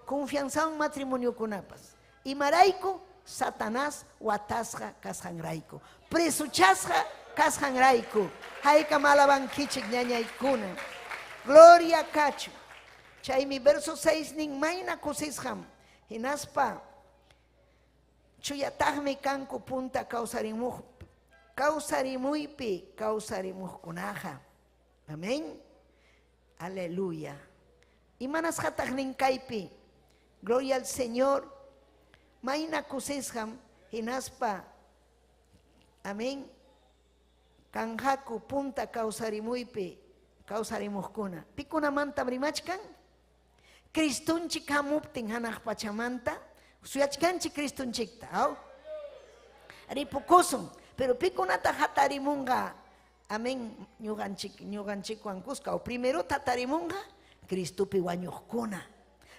Confianza en matrimonio kunapas. Imarayku Satanás watasqa kasqanrayku. Presuchasqa kasqanrayku. Hayka malabankichik ñañaykuna. Gloria kachu. Chaymi verso 6 nin mayna kusisqam. Hinaspa chuyataqmi kanku punta kawsarimuypi kawsarimuqkunaqa. Amén. Aleluya. Imanasqataq nin kaypi. Gloria al Señor. Mayna kusisqam hinaspa. Amén. Kanhaku punta kawsarimuypi kawsarimuqkuna. Pikunamanta rimachkan. Cristunchik hamuptin hanaq pachamanta. Suyachkanchik Cristunchikta. Ripukusun. Pero pikunata hatarimunga. Amén. Ñuqanchikwan kuska. Primero tatarimunga. Cristupi wañuqkuna.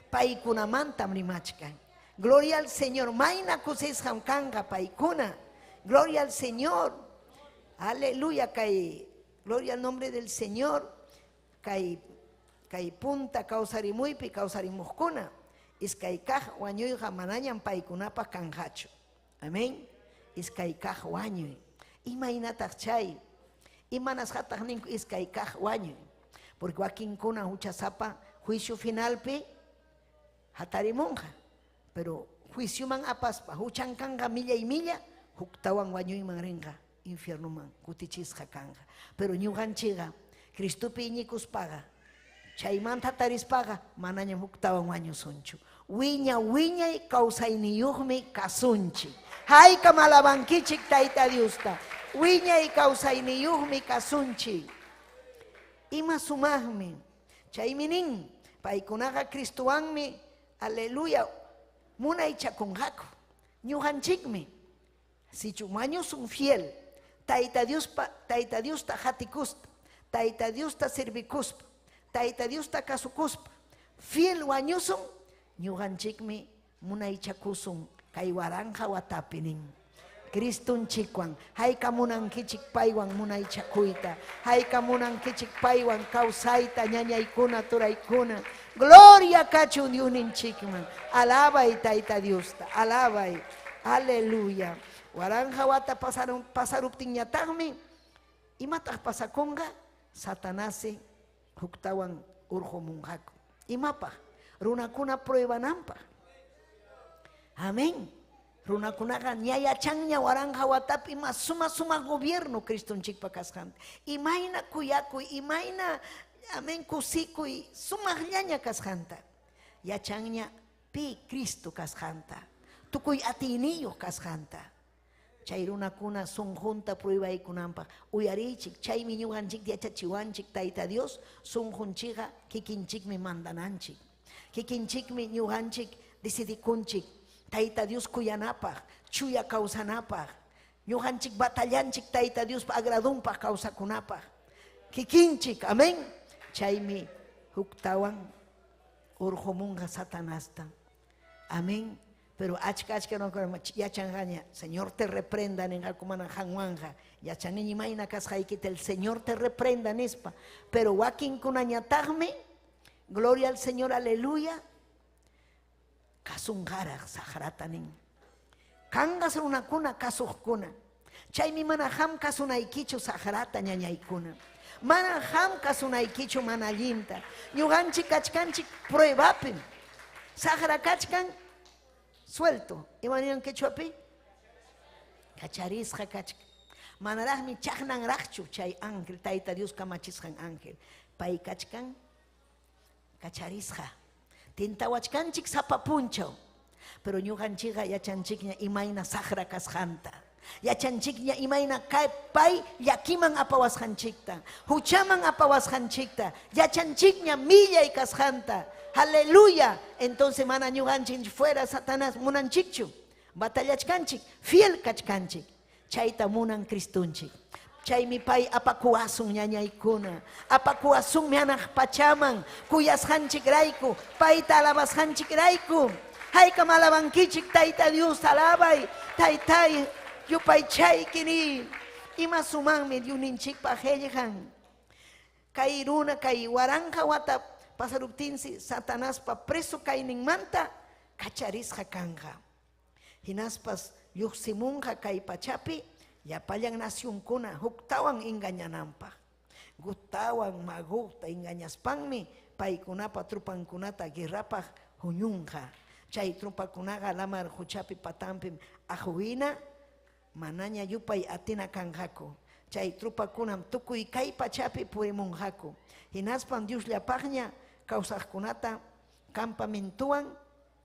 Paykunamanta rimachkan. Gloria al Señor. Mayna kusisqam kanga paykuna. Gloria al Señor. Aleluya. Gloria al nombre del Señor. Kay punta kawsarimuypi kawsarimuqkuna. Iskaykaq wañuyqa manañan paykunapas kanhachu. Amén. Iskaykaq wañuy. Imaynataq chay. Imanasqataq ninku iskaykaq wañuy. Porque wakinkuna huchasapa juicio finalpi hatarimunqa. Pero juicio man apaspa, huchan kanga milla y milla, huktawan wañuyman ringa, infierno man, kutichisqa kanga. Pero ñuqanchiqa, Cristupi iñikuspaqa, chaymanta tarispaqa, manaña huktawan wañusunchu. Wiña wiñay kawsayniyuqmi kasunchi. Hayka malabankichik Tayta Diosta. Wiñay kawsayniyuqmi kasunchi. Ima sumaqmi, chaymi nin, paykunaqa Cristuwanmi, aleluya, munaychakunqaku. Ñuqanchikmi, sichumañusun fiel, Tayta Diosta hatikuspa, Tayta Diosta servikuspa, Tayta Diosta kasukuspa, fiel wañusun, ñuqanchikmi munaychakusun kay waranja watapinin. Cristunchikwan, hayka munankichik paywan munaychakuyta, hayka munankichik paywan kawsayta ñañaykuna turaykuna. Gloria kachu Diosninchikman. Alabay Tayta Diosta, alabay. Aleluya. Waranja wata pasaruptinñataqmi imataq pasakunqa Satanasi huktawan urqumunqaku. Imapaq runakuna pruebananpaq. Amén. Runakunaqa ñayachanña waranja watapi ima suma gobierno Cristunchikpa kasqanta. Imayna kuyakuy, imayna amén kusikuy sumaqllaña kasqanta. Yachanña pi Cristo kasqanta. Tukuy atiniyo kasqanta. Chay runakuna sunqunta pruebaikunanpaq uyarichik chaymi ñuqanchik yachachiwanchik Tayta Dios sunqunchiqa kikinchikmi mandananchik. Kikinchikmi ñuqanchik decidikunchik Tayta Dios kuyanapaq, chuya kawsanapaq. Ñuqanchik batallanchik Tayta Dios agradunpaq kawsakunapaq. Kikinchik, amén. Chaymi huktawan urqumunqa Satanasta. Amén. Pero achka no yachangaña, Señor te reprenda en Alcumana Hanwanja, yachanini maina kashaikita, el Señor te reprenda Nispa. Pero wakin kunañatagme, gloria al Señor, aleluya. Kasungara sajaratanin. Kangas una kuna kasukuna. Chay mi manaham kasunaikichu sajarata ñañaikuna. Manaham kasunaikichu manalinta. Ñuganchi kachkanchi pruebapin. Sajara kachkan suelto. ¿Imanían quechuapi? Cacharisja kachkan. Manarahmi chahnan rachu chay ángel. Taita Dios kamachisjan ángel. Pai kachkan cacharisja. Tintawachkanchik sapapunchaw. Pero ñuqanchikqa yachanchikña imayna saqra kasqanta. Yachanchikña imayna kay pay llakiman apawasqanchikta. Huchaman apawasqanchikta. Yachanchikña millay kasqanta. Aleluya. Entonces mana ñuqanchik fuera Satanás munanchikchu. Batallachkanchik, fiel kachkanchik. Chayta munan Cristunchik. Chay mi pay apakuasun ñañaykuna. Apakuasun mianaj pachaman. Kuyasqanchik rayku. Payta alabasqanchik rayku. Haykam alabankichik Tayta Dios alabay. Taytay yupay chaykini. Ima sumanmi Diosninchikpa qillqan. Kay runa kay waranja wata pasaruptinsi Satanaspa preso kayninmanta kacharisqa kanja. Hinaspas lluqsimunqa kay pachapi. Yapallan nacionkuna huktawan engañanampa. Gutawan magukta engañaspanmi paykunapa trupankunata guerrapaq huñunqa. Chay trupakunaqa lamar huchapi patampim ajuwina manaña yupay atina kanjaku. Chay trupakunam tukuy kay pachapi purimunjaku. Hinaspan Diosllapaqña kawsaqkunata campamentuwan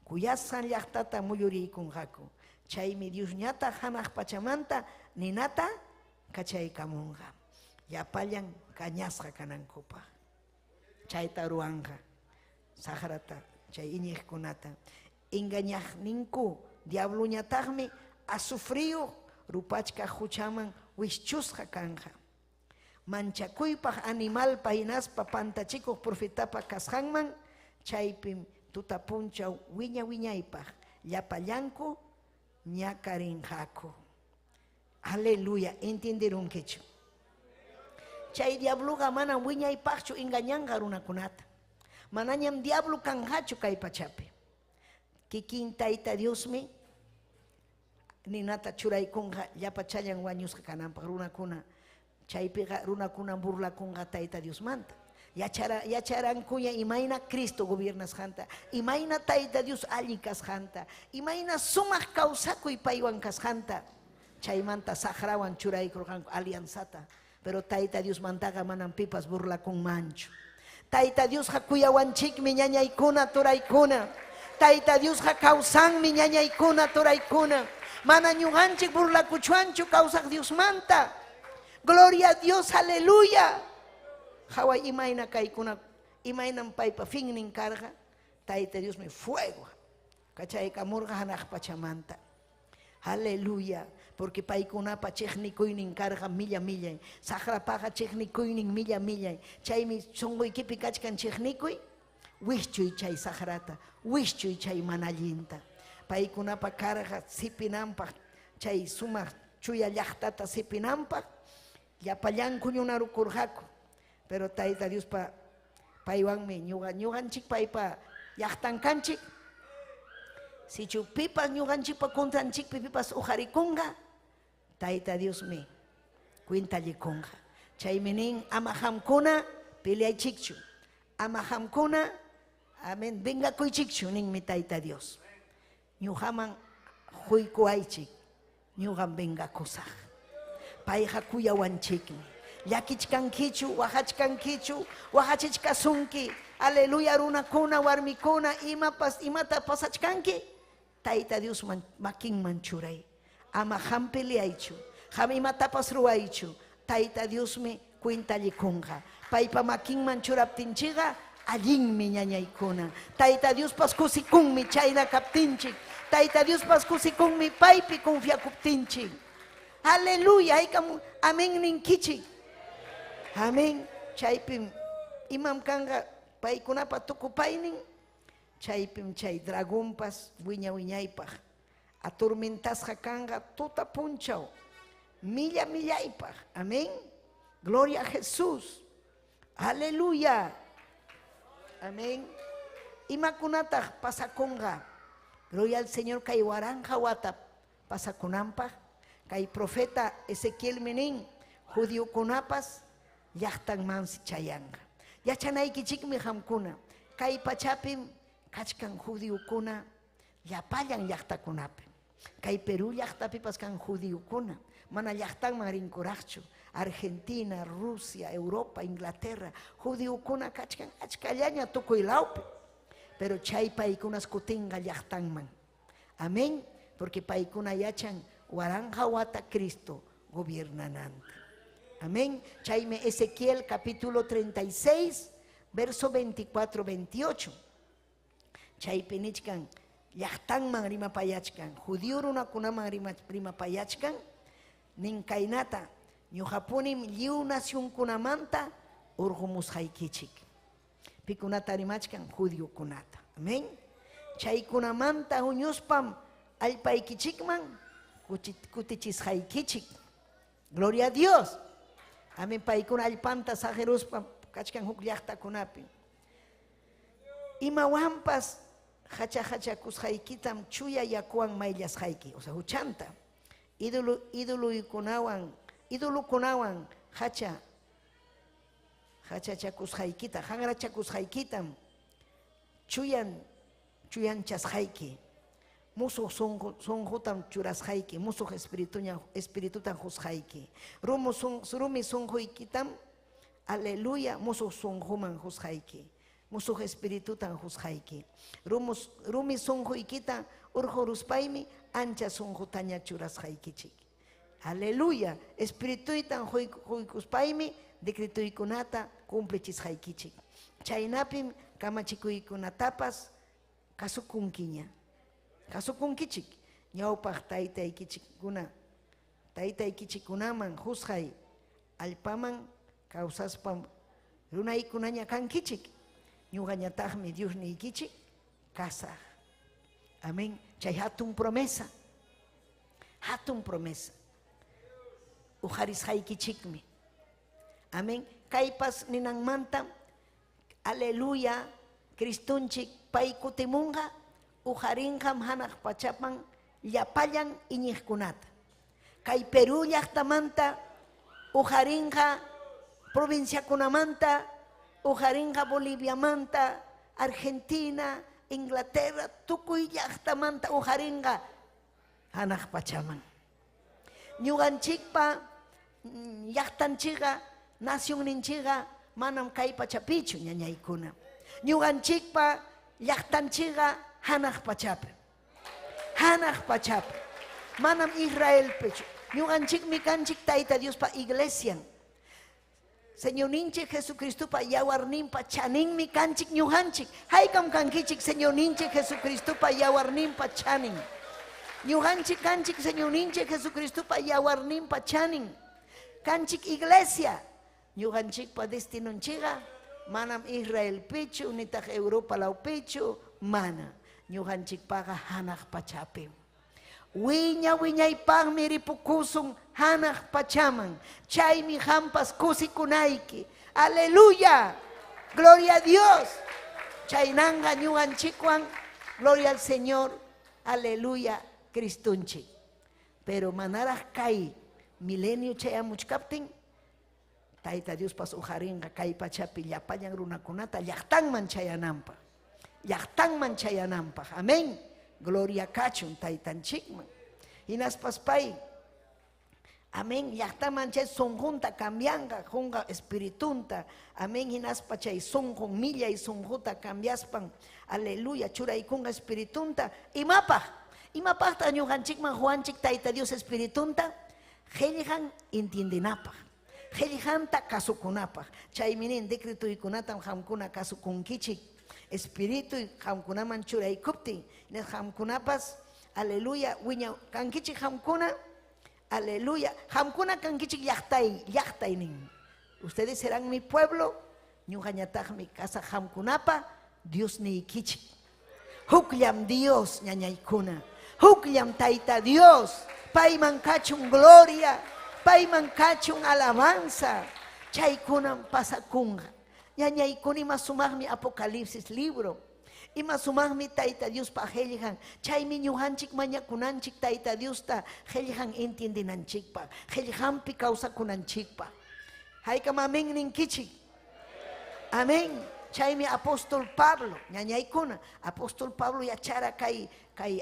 kuyasan llaqtata muyuriykunjaku. Chaymi Diosñata hanaq pachamanta ninata kachaykamunqa. Yapallan kañasqa kanankupaq. Chayta ruwanqa sajarata chay iñiqkunata. Engañaqninku diabluñataqmi asufriyo rupachka huchaman wischusqa kanja. Manchakuypaq animalpa hinaspa pantachikuq profetapa kasqanman chaypim tutapunchaw wiña wiñaypaq llapallanku ñakarinjaku. Aleluya, ¿entendieron quechu? Chay diabluga manam wiñaypaqchu engañanqa runakunata. Manañam diablo kanjachu kay pachapi. Kikin Tayta Diosmi ninata churaykunqa llapachallan wañusqa kananpaq runakuna. Chaypiqa runakuna burlakunqa Tayta Diosmanta. Yacharankuña imayna Cristo gobernasqanta. Imayna Tayta Dios alli kasqanta. Imayna sumaq kawsakuy paywan kasqanta. Chaymanta saqrawan churaykurqanku alianzata. Pero Tayta Dios mantaqa manam pipas burlakunmanchu. Tayta Dios kuyawanchikmi ñañaykuna turaykuna. Tayta Dios kawsanmi ñañaykuna turaykuna. Mana ñuqanchik burlakuchuanchu kawsaq Diosmanta. Gloria a Dios, aleluya. Haway imayna kaykuna imaynan paypa finnin karqa Tayta Dios mi fuego kachaykamurqa hanaq pachamanta. Aleluya. Porque paykunapa chiqnikuynin karqa milla millay. Saqrapaqa chiqnikuynin milla millay. Chaymi sunquykipi kachkan chiqnikuy wishchuy chay saqrata. Wishchuy chay manallinta. Paykunapa karqa sipinanpaq chay sumaq chuya llaqtata sipinanpaq llapallanku ñunarukurqaku. Pero Tayta Dios paywanmi ñuqanchik paypa llaqtankanchik. Si chupipas ñuqanchikpa contranchikpi pipas ujarikunqa Tayta Dios mi cuentallikunqa. Chaymi nin ama hamkuna peleaychikchu. Ama hamkuna amen vengakuychikchu ninmi Tayta Dios. Ñuqaman huykuaychik ñuqan vengakusaq. Payqa kuyawanchikmi. Llakichkankichu, wahachkankichu, wahachichkasunki. Aleluya runakuna, warmikuna, imata pasachkanki. Tayta Dios makinman churay. Ama ham peleaychu, ham imatapas ruaychu. Tayta Dios me cuentallikunqa. Paypa makinman churaptinchiqa allinmi ñañaykuna. Tayta Dios paskusikunmi chayna kaptinchik. Tayta Dios paskusikunmi paypi confiakuptinchik. Aleluya, amén ninkichik. Amén. Chaypim imam kanga paykunapa tukupaynin chaypim chay dragonpas wiñaypaj atormentasqa kanqa tuta punchaw millaypaj. Amén. Gloria a Jesús. Aleluya. Amén. Imakunataq pasakunqa. Gloria al Señor. Kay waranja wata pasakunampaj. Kay profeta Ezequiel menin judío kunapas llaqtanmansi chayanqa. Yachanaykichikmi hamkuna. Kay pachapim kachkan judíokuna llapallan llaqtakunapi. Kay Perú llaqtapipas kan judíokuna. Mana llaqtanman rinkuraqchu. Argentina, Rusia, Europa, Inglaterra, judíokuna kachkan achkallaña tukuy lawpi. Pero chay paykunas kutinqa llaqtanman. Amén. Porque paykuna yachan waranja wata Cristo gobiernananta. Amén. Chayme Ezequiel capítulo 36, verso 24-28. Chaypinichkan llaqtanman rimapayachkan, judío runakunaman rimapayachkan, ninkaynata ñuqapunim lliw nacionkunamanta urqumusqaykichik. Pikunata rimachkan judíokunata. Amén. Chaykunamanta huñuspam allpaykichikman kutichisqaykichik. Gloria a Dios. Amén. Paykuna allpanta sajeruspam kachkan huk llaqtakunapi. Imawanpas hachakusqaykitam chuya yakuwan mayllasqayki. O sea, huchanta. Idolukunawan hachachakusqaykita, hangrachakusqaykitam chuyanchasqayki. Musuq sunqutam churasqayki, musuq espiritutan husqayki. Rumi sunquykitam, aleluya, musuq sunquman husqayki. Musuq espiritutan husqayki. Rumi sunquykita urquruspaymi ancha sunqutaña churasqaykichik. Aleluya. Espirituitan huykuspaymi decretuykunata cumplichisqaykichik. Chaynapim kamachikuykunatapas kasukunkiña. Kasukunkichik. Ñawpaq taytaykichikunaman husqay allpaman kawsaspam runaykunaña kankichik. Ñuqañataqmi Dios niykichik kasaq. Amén. Chay hatun promesa. Hatun promesa. Ujarisqaykichikmi. Amén. Kaypas ninanmanta, aleluya, Cristunchik pay kutimunqa, ujarinqam hanaq pachapan llapallan iñiqkunata. Kay Perú llaqtamanta, ujarinqa provinciakunamanta, ujarinqa Boliviamanta, Argentina, Inglaterra, tukuy llaqtamanta ujarinqa hanaq pachaman. Ñuqanchikpa llaqtanchikqa, nacionninchikqa manam kay pachapichu ñañaykuna. Ñuqanchikpa llaqtanchikqa hanaq pachapi. Hanaq pachapi. Manam Israelpichu. Ñuqanchikmi kanchik Tayta Diospa iglesia. Señor ninche Jesucristupa yawarninpa chaninmi kanchik ñuqanchik. Haykam kankichik Señor ninche Jesucristupa yawarninpa chanin. Ñuqanchik kanchik Señor ninche Jesucristupa yawarninpa chanin. Kanchik iglesia. Ñuqanchikpa destinunchiqa manam Israel pichu nitaq Europa lawpichu mana. Ñuqanchikpaqa hanaq pachapi. Wiñaypaqmi ripukusun hanaq pachaman. Chaymi hampas kusikunayki. Aleluya. Gloria a Dios. Chaynanga ñuqanchikwan. Gloria al Señor. Aleluya. Cristunchik. Pero manaraq kay milenio chayamuchkaptin. Tayta Dios pas ujarinqa kay pachapi llapallan runakunata llaqtanman chayananpaq. Llaqtanman chayananpaq. Amén. Gloria kachun taytanchikman. Hinaspas pay. Amén. Llaqtaman chay sunqunta cambianqa, junqa espiritunta. Amén. Hinaspa chay sunqun millay sunquta cambiaspan. Aleluya. Churaykunqa espiritunta. Imapaq. Imapaqta ñuqanchikman Juanchik Tayta Dios espiritunta. Qhillihan intiendinapaq. Qhillihanta kasukunapaq. Chayminin decretuykunatam hamkuna kasukunkichik. Espiritu hamkunaman churaykuptin. Hamkunapas, aleluya, wiña kankichik hamkuna, aleluya. Hamkuna kankichik llaqtaynin. Ustedes serán mi pueblo. Ñuqañataqmi kasa hamkunapa Dios niykichik. Huklam Dios ñañaykuna. Huklam taita Dios. Payman kachun gloria. Payman kachun alabanza. Chaykunan pasakunga. Ñañaykuni masumaqmi Apocalipsis libro. Ima sumaqmi taita Dios pa qhillihan. Chaymi ñuqanchik mañakunanchik taita Diosta qhillihan entendinanchikpa. Qhillihanpi kawsakunanchikpa. Haykam amén ninkichik. Amén. Chaymi apóstol Pablo, ñañaykuna. Apóstol Pablo yachara kay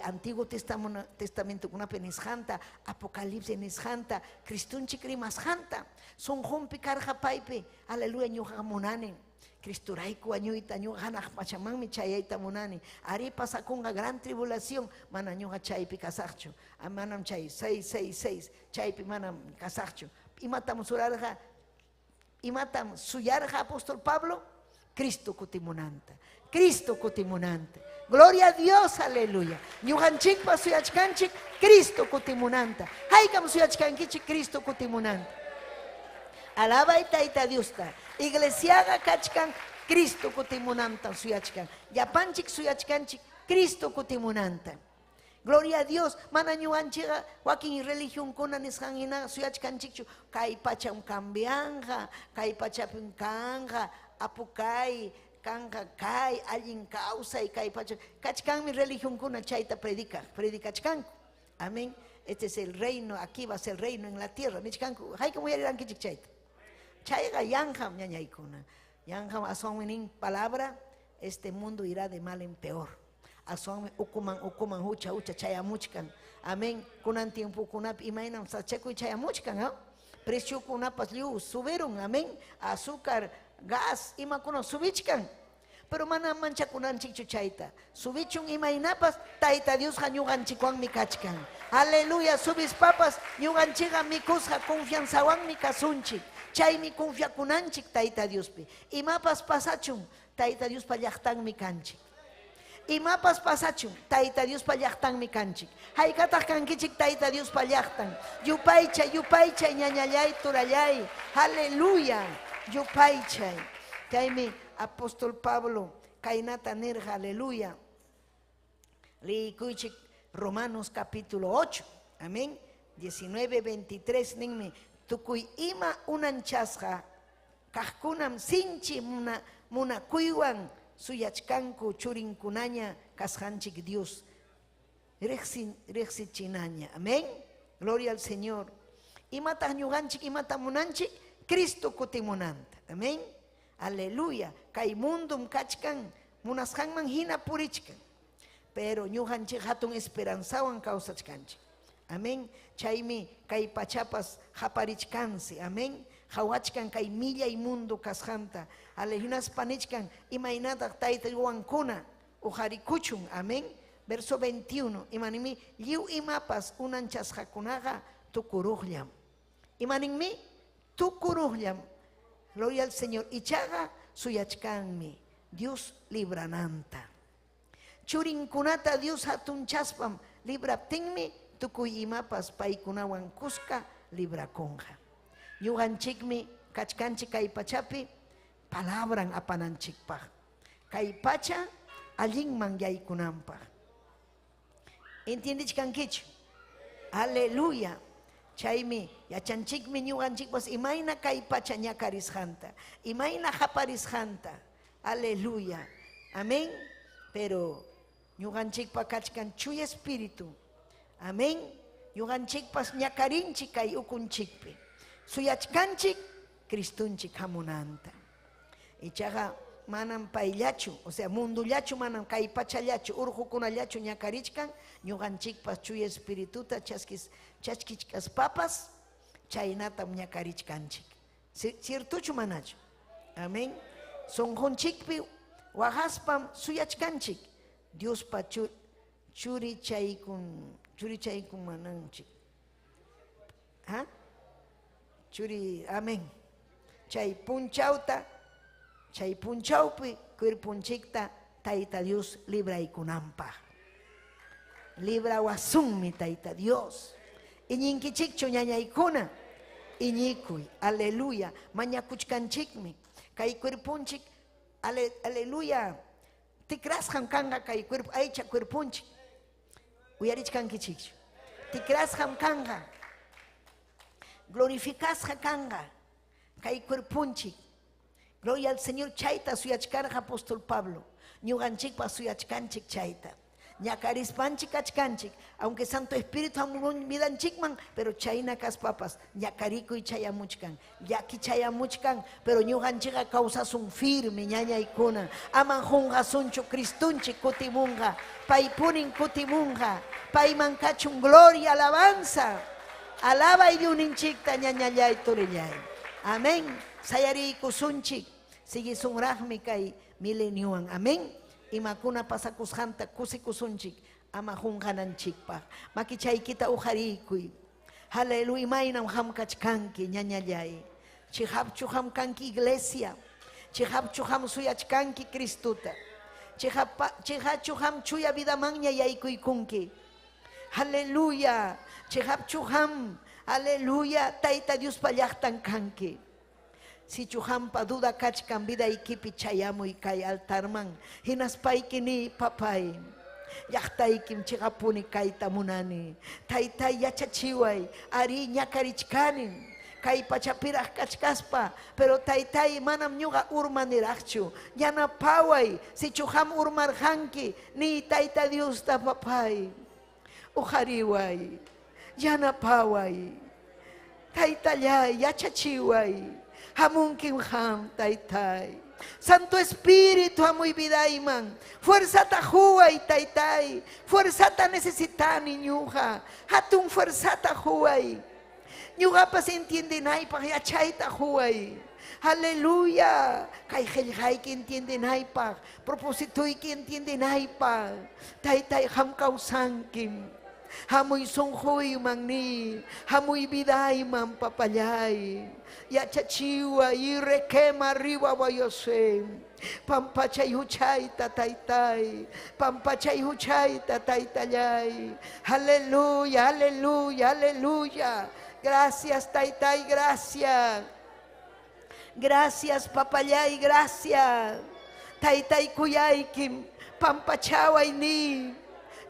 Antiguo Testamento kuna penishanta, Apocalipsis nishanta, Cristunchik rimashanta. Son hompi karja paipe, aleluya ñuqa munanen. Cristurayku añuyta ñuqa hanaq pachamanmi chayayta munani. Ari pasakunga gran tribulación, mana ñuqa chaypi kasaqchu. Manam chay 666, chaypi manam kasaqchu. Imatam surarja, imatam suyarja apóstol Pablo, Cristo kutimunanta. Cristo kutimunanta. Gloria a Dios, aleluya. Ñuqanchikpa suyachkanchik, Cristo kutimunanta. Haykam suyachkankichik, Cristo kutimunanta. Alaba y taita Diosta. Iglesiaga kachkan, Cristo kutimunanta suyachkan. Yapanchik suyachkanchik, Cristo kutimunanta. Gloria a Dios. Mana ñuqanchiqa wakin religión kuna nisqanhina suyachkanchikchu. Kay pacham cambianja, kay pachapin kanja, apukay, kanja kay, allin causa y kay pacham. Kachkanmi religión kuna chayta predicachkanku. Amén. Este es el reino, aquí va a ser el reino en la tierra. Nichkanku, hayka muyarirankichik chayta. Chayga yanjam ñañaykuna. Yanjam asonminin palabra, este mundo irá de mal en peor. Asonme ukuman hucha chayamuchkan. Amén. Kunan tiempo kunap imainam sacheku chayamuchkan, ¿no? Precio kunapas liu subieron, amén. Azúcar, gas, ima kuno subichkan. Pero mana mancha kunanchik chuchaita. Subichun imainapas, taita Dios ñuqanchikwan mikachkan. Aleluya, subis papas, ñuqanchiqa mikusqa confianzawan mikasunchik. Chaymi confiakunanchik taita Diospi. Imapas pasachun, taita Dios pallaqtan mikanchik. Imapas pasachun, taita Dios pallaqtan mikanchik. Haykataq kankichik taita Dios pallaqtan. Yupaychay, ñañallay, turallay. Aleluya, yupaychay. Chaymi apóstol Pablo, kainata nerja, aleluya. Liikuychik Romanos capítulo 8, amén. 19, 23, ninmi. Tukuy ima unanchasqa kaqkunam sinchi munakuywan suyachkanku churinkunaña kasqanchik Dios riqsichinaña. Amén. Gloria al Señor. Imataq ñuqanchik imata munanchik Cristo kutimunanta. Amén. Aleluya. Kay mundum kachkan munasqanman hina purichkan. Pero ñuqanchik hatun esperanzawan kawsachkanchik. Amén. Chaymi kay pachapas japarichkansi. Amén. Hawachkan kay milla y mundo kasjanta. Alejinas panichkan imainataq tayta yuwankuna ujarikuchun. Amén. Verso 21. Imanimi liu imapas unanchasqakunaqa tukurujllam. Imanimi tukurujllam. Gloria al Señor. Ichaga suyachkanmi. Dios librananta. Churinkunata Dios hatunchaspam libraptinmi tukuy imapas paykunawan kuska librakunja. Ñuqanchikmi kachkanchik kay pachapi palabran apananchikpaq. Kay pacha allinman yaykunanpaq. ¿Entiendichkankichu? Aleluya. Chaymi yachanchikmi ñuqanchikpas imayna kay pacha ñakarisqanta, imayna haparisqanta. Aleluya. Amén. Pero ñuqanchikpa kachkan chuy espíritu. Amén. Ñuqanchikpas ñakarinchik kay ukunchikpi. Suyachkanchik Cristunchik hamunanta. Ichaqa manam payllachu, o sea, mundullachu manam kay pachallachu, urqukunallachu ñakarichkan, ñuqanchikpas chuy espirituta chashkichkas papas, chaynatam ñakarichkanchik. ¿Ciertuchu manachu? Amén. Sonjonchikpi wahaspam suyachkanchik. Dios pa churi chaykun mananchik. ¿Ah? Churi, amén. Chay punchaupi cuerpunchikta taita Dios libraykunanpaq. Libra wasunmi taita Dios. Iñinkichikchu ñañaykuna. Iñikuy, aleluya. Mañakuchkanchikmi. Kay cuerpunchik, aleluya. Tikrasqam kanga kay cuerpo aycha cuerpunchik. Uyarichkankichik. Tikrasqam kanga. Glorificasqa kanga kay cuerpunchik. Gloria al Señor chayta suyachkarqa apóstol Pablo. Ñuqanchikpa suyachkanchik chayta. Ñakarispanchik achkanchik, aunque Santo Espíritu amun midanchikman, pero chayna kaspapas, ñakarikuy chayamuchkan, yaki chayamuchkan, pero ñuqanchikqa kawsasun firme ñañaykuna, aman junqasunchu Cristunchik kutimunqa, paypunin kutimunqa, payman kachun gloria, alabanza, alaba iyuninchikta ñañallay turillay. Amén. Sayariykusunchik, sigisunraqmi kay mileniuwan. Amén. Imakuna pasakushanta kusikusunchik ama junqananchikpaq makichaykita ujariykuy. Haleluya. Imaynam hamkachkanki ñañallay. Chihapchu hamkanki iglesia, chihapchu ham suyachkanki Cristuta, chihachu ham chuya vidaman ñayaykuykunki. Haleluya. Chihapchu ham, aleluya, Tayta Dios pallaqtan kanki. Si chuhampa duda kachkan vida ikipi chayamuy kay altarman hinaspayki ni papay llaqtaykim chigapuni kayta munani taytay yachachiway ari ñakarichkanin kay pachapiraq kachkaspa pero taytay manam ñuqa urmaniraqchu yanapaway si chuham urmarqanki ni Tayta Diosta papay ujariway yanapaway taytallay yachachiway hamunkim ham taytay. Santo Espíritu amuy vidayman. Fuerza tajuay taytay. Fuerza ta necesitani ñuja. Hatun fuerza tajuay. Ñuga pas entiende naipa yachay tajuay. Aleluya. Kay helhay que entiende naipa. Propósito y que entiende naipa. Taytay ham kausankim. Hamuy sonjoy magni, hamuy viday man papayay, yachachiwa y requema arriba vayose, pampachay huchay tataytay, pampachay huchay tataytayay, aleluya, aleluya, aleluya, gracias taytay, gracias, gracias papayay, gracias, taytay kuyaykim, pampachaway ni,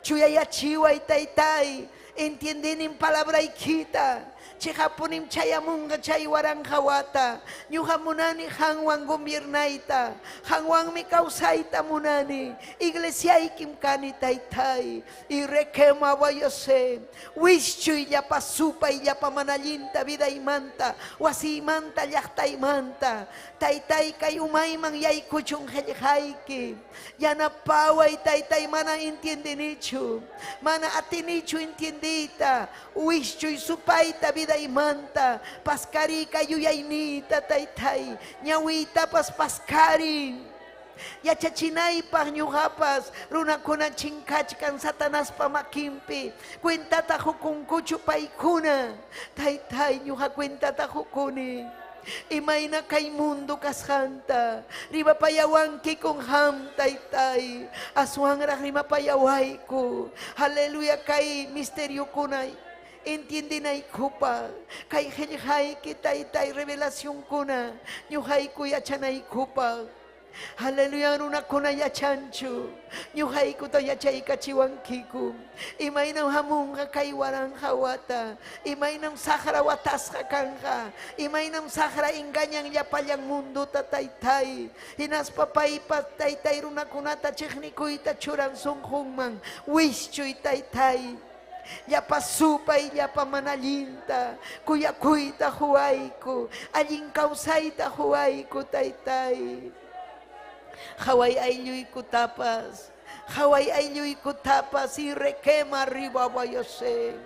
chuyayachiway taytay, entienden en palabra ikita, chejaponim chayamunga chay waranjawata, ñuja munani hanwan gobiernaita, hanwan mi causaita munani, iglesia ikim kani taytay, y requema vayose, wischu y yapa supa y yapa manalinta vida y manta, wasi manta yachta y manta, taytay kayumayman yay kuchun helhaiki, yanapawa y taytay mana entiende nichu, mana atinichu entiendita, wischu y supaita vida y manta, pascarica yuyainita taytay, ñawita paskari, yachachinaypaq ñuqapas runakuna chinkachkan Satanaspa makimpi, cuentata hukunkuchu paykuna, taytay ñuqa cuentata hukuni. Imayna kay mundo kasjanta, rimapayawanki con ham taytay, aswangra rimapayawayku, aleluya kay misterio kunay. Entienden ay kupa, kay helhay ki taytay revelación kuna, ñuhay kuya chanay kupa. Haleluya runa kuna ya chanchu, ñuhay kuta ya chay kachiwankiku. Imaynam hamunga kay warang hawata, imaynam sahara watasqa kanja, imaynam sahara engañan ya palyang mundo tataytay. Hinas papaypa taytay runa kunata chiknikuyta churan sunjungman, wischuy taytay. Yapa supa y yapa manalinta, kuya kuita huayku, allin kausaita huayku taytay. Haway ayluy kutapas, haway ayluy kutapas y requema arriba vayose.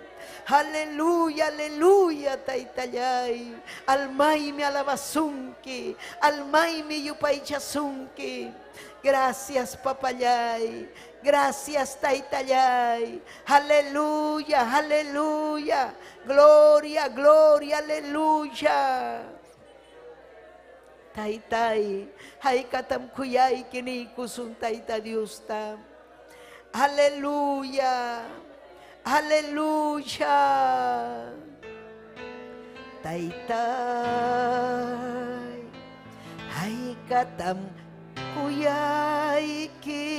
Aleluya, aleluya taytayay, almay mi alabasunki, almay mi yupaychasunki. Gracias papayay. Gracias taytayay, aleluya, aleluya, gloria, gloria, aleluya. Taytay, hay katam kuyay kini kusun tayta Dios ta. Aleluya, aleluya. Taytay, hay katam kuyaiki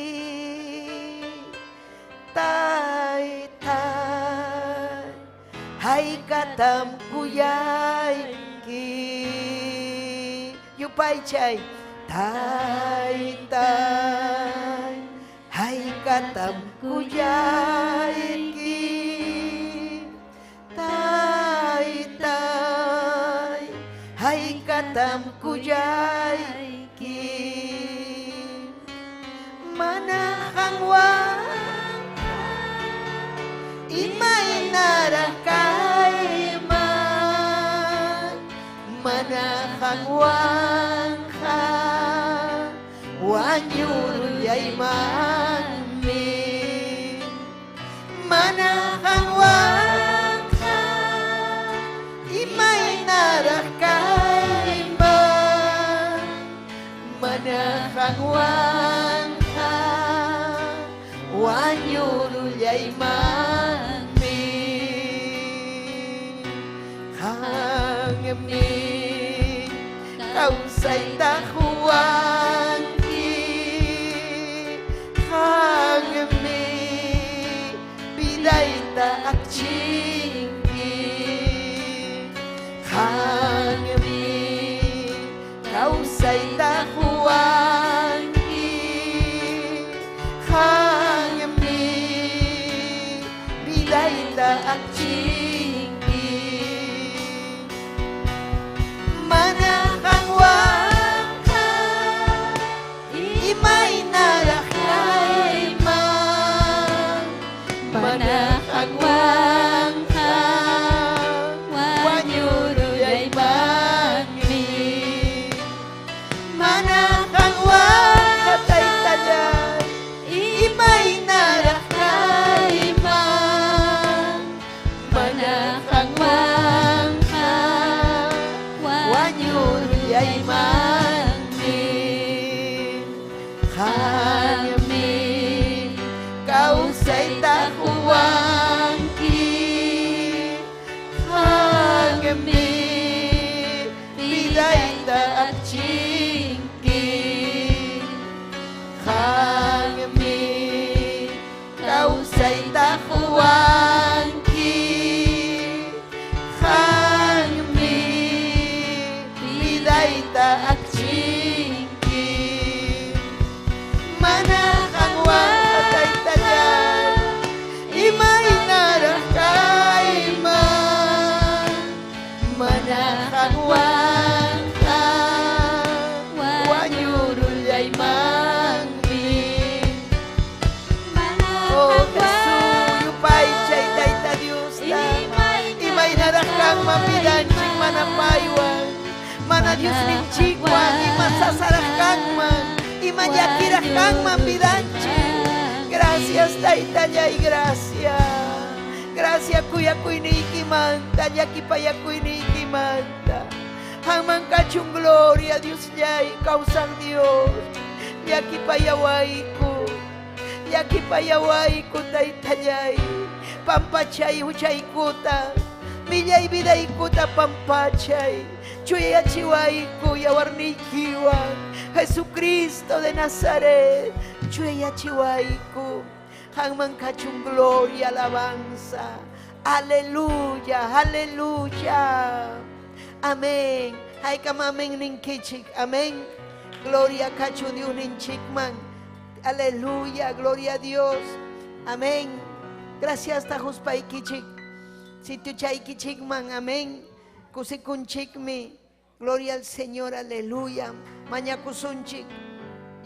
tay tay hay katam kuyaiki yupay chay tay tay hay katam kuyaiki tay tay hay katam kuyaiki manakang imay narakaiman manakang wangka wanyul yayman manakang wangka imay narakaiman manakang wangka wanyul yayman hangami kausay tahuangki hangami biday ta akchingki hangami kausay tahuangki hangami biday ta akchingki manakang wangka imay narakaiman manakang wangka wanyuro yayman manakang wangka taytayan imay narakaiman manakang wangka wanyuro yayman hangami kausay tahuangki hangami biday ta akchingki hangami kausay tahuangki hangami biday ta akchingki manakang watay tayan imay narakaiman manakang wangka wanyurul yayman oh kasuyo pay chay dayta Diyos ta imay narakang mapidancing manapaywan mana Diyos ning chikwan imasasarakang man imayakirakang mapidancing gracias taytayay gracias gracias kuya kuinikimanta yakipaya kuinikimanta hamang kachung gloria Dios yay kausang Dios yakipayaway ko taytayay pampachay huchay kuta millay biday kuta pampachay chuya chiway ko yawarnikiwa Jesucristo de Nazaret chuya chiway ko hangman kachung gloria alabanza aleluya aleluya amén hay kamameng ning kichik amén gloria kachu Dios ning chikman aleluya gloria a Dios amén gracias tajus pay kichik sitio chay kichikman amén kusikun chikmi gloria al Señor aleluya maña kusunchik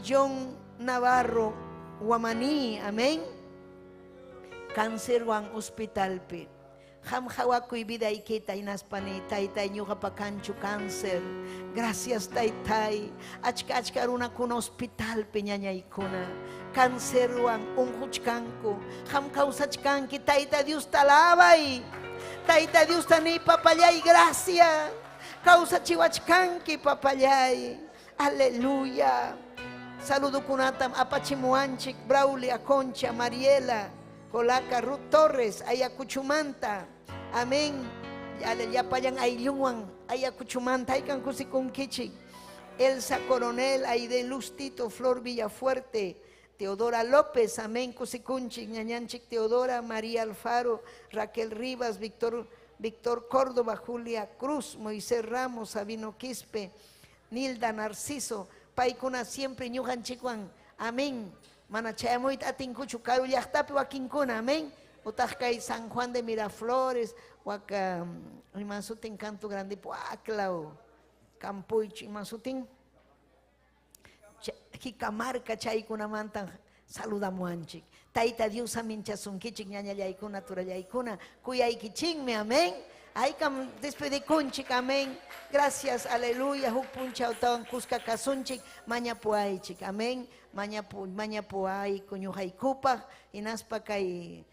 John Navarro Guamaní amén cáncer wang hospital pi ham hawakuy biday kita inaspani taytay nyo kapakancho cáncer gracias taytay achka runa kun hospital piñañay kuna cáncer wang unhuchkanko ham kausachkanki tayta Dios talabay tayta Dios tani papayay gracias kausachiwachkanki papayay aleluya saludo kunatam apachimuanchik Braulia Concha Mariela Colaca Ruth Torres Ayacuchumanta amén yapayang aylungwang Ayacuchumanta aykan kusikung kichik Elsa Coronel, Aide Lustito, Flor Villafuerte, Teodora López, amén, Cusikunchik, Ñañanchik Teodora, María Alfaro, Raquel Rivas, Víctor Córdoba, Julia Cruz, Moisés Ramos, Sabino Quispe, Nilda Narciso, Paikuna siempre ñujanchikwan, amén. Manachayamoit atinkuchu karu llaqtapi wakinkuna, amén. Utajkay San Juan de Miraflores, waka imansutin Canto Grande Puaclao, Campuychi, imansutin Jicamarca chaykunamantan saludamuanchik. Taita Dios aminchasunkichik ñañallaykuna turallaykuna kuyaykichinmi, amén. Aykam despedikunchik, amén. Gracias, aleluya. Huk punchawtawan kuska kasunchik mañapuaychik, amén. Mañapuay kuñuhaykupaj inaspa kay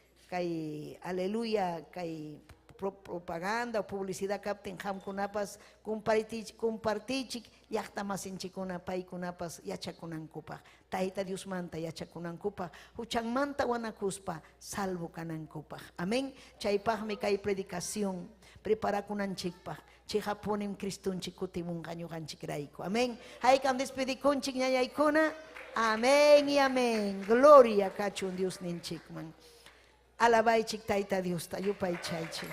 aleluya kay propaganda o publicidad capten hamkunapas compartichik llaqta masinchikuna paykunapas yachakunankupaj. Tayta Dios manta yachakunankupaj huchanmanta wanakuspa salvo kanankupaj, amén. Chaypajmi kay predicación preparakunanchikpaj chihapunim Cristunchik kutimunqa ñuqanchikrayku, amén. Haykam despedikunchik ñañaykuna, amén y amén. Gloria kachun Dios ninchikman. Alabaychik Tayta Dios, tayupay chaychik.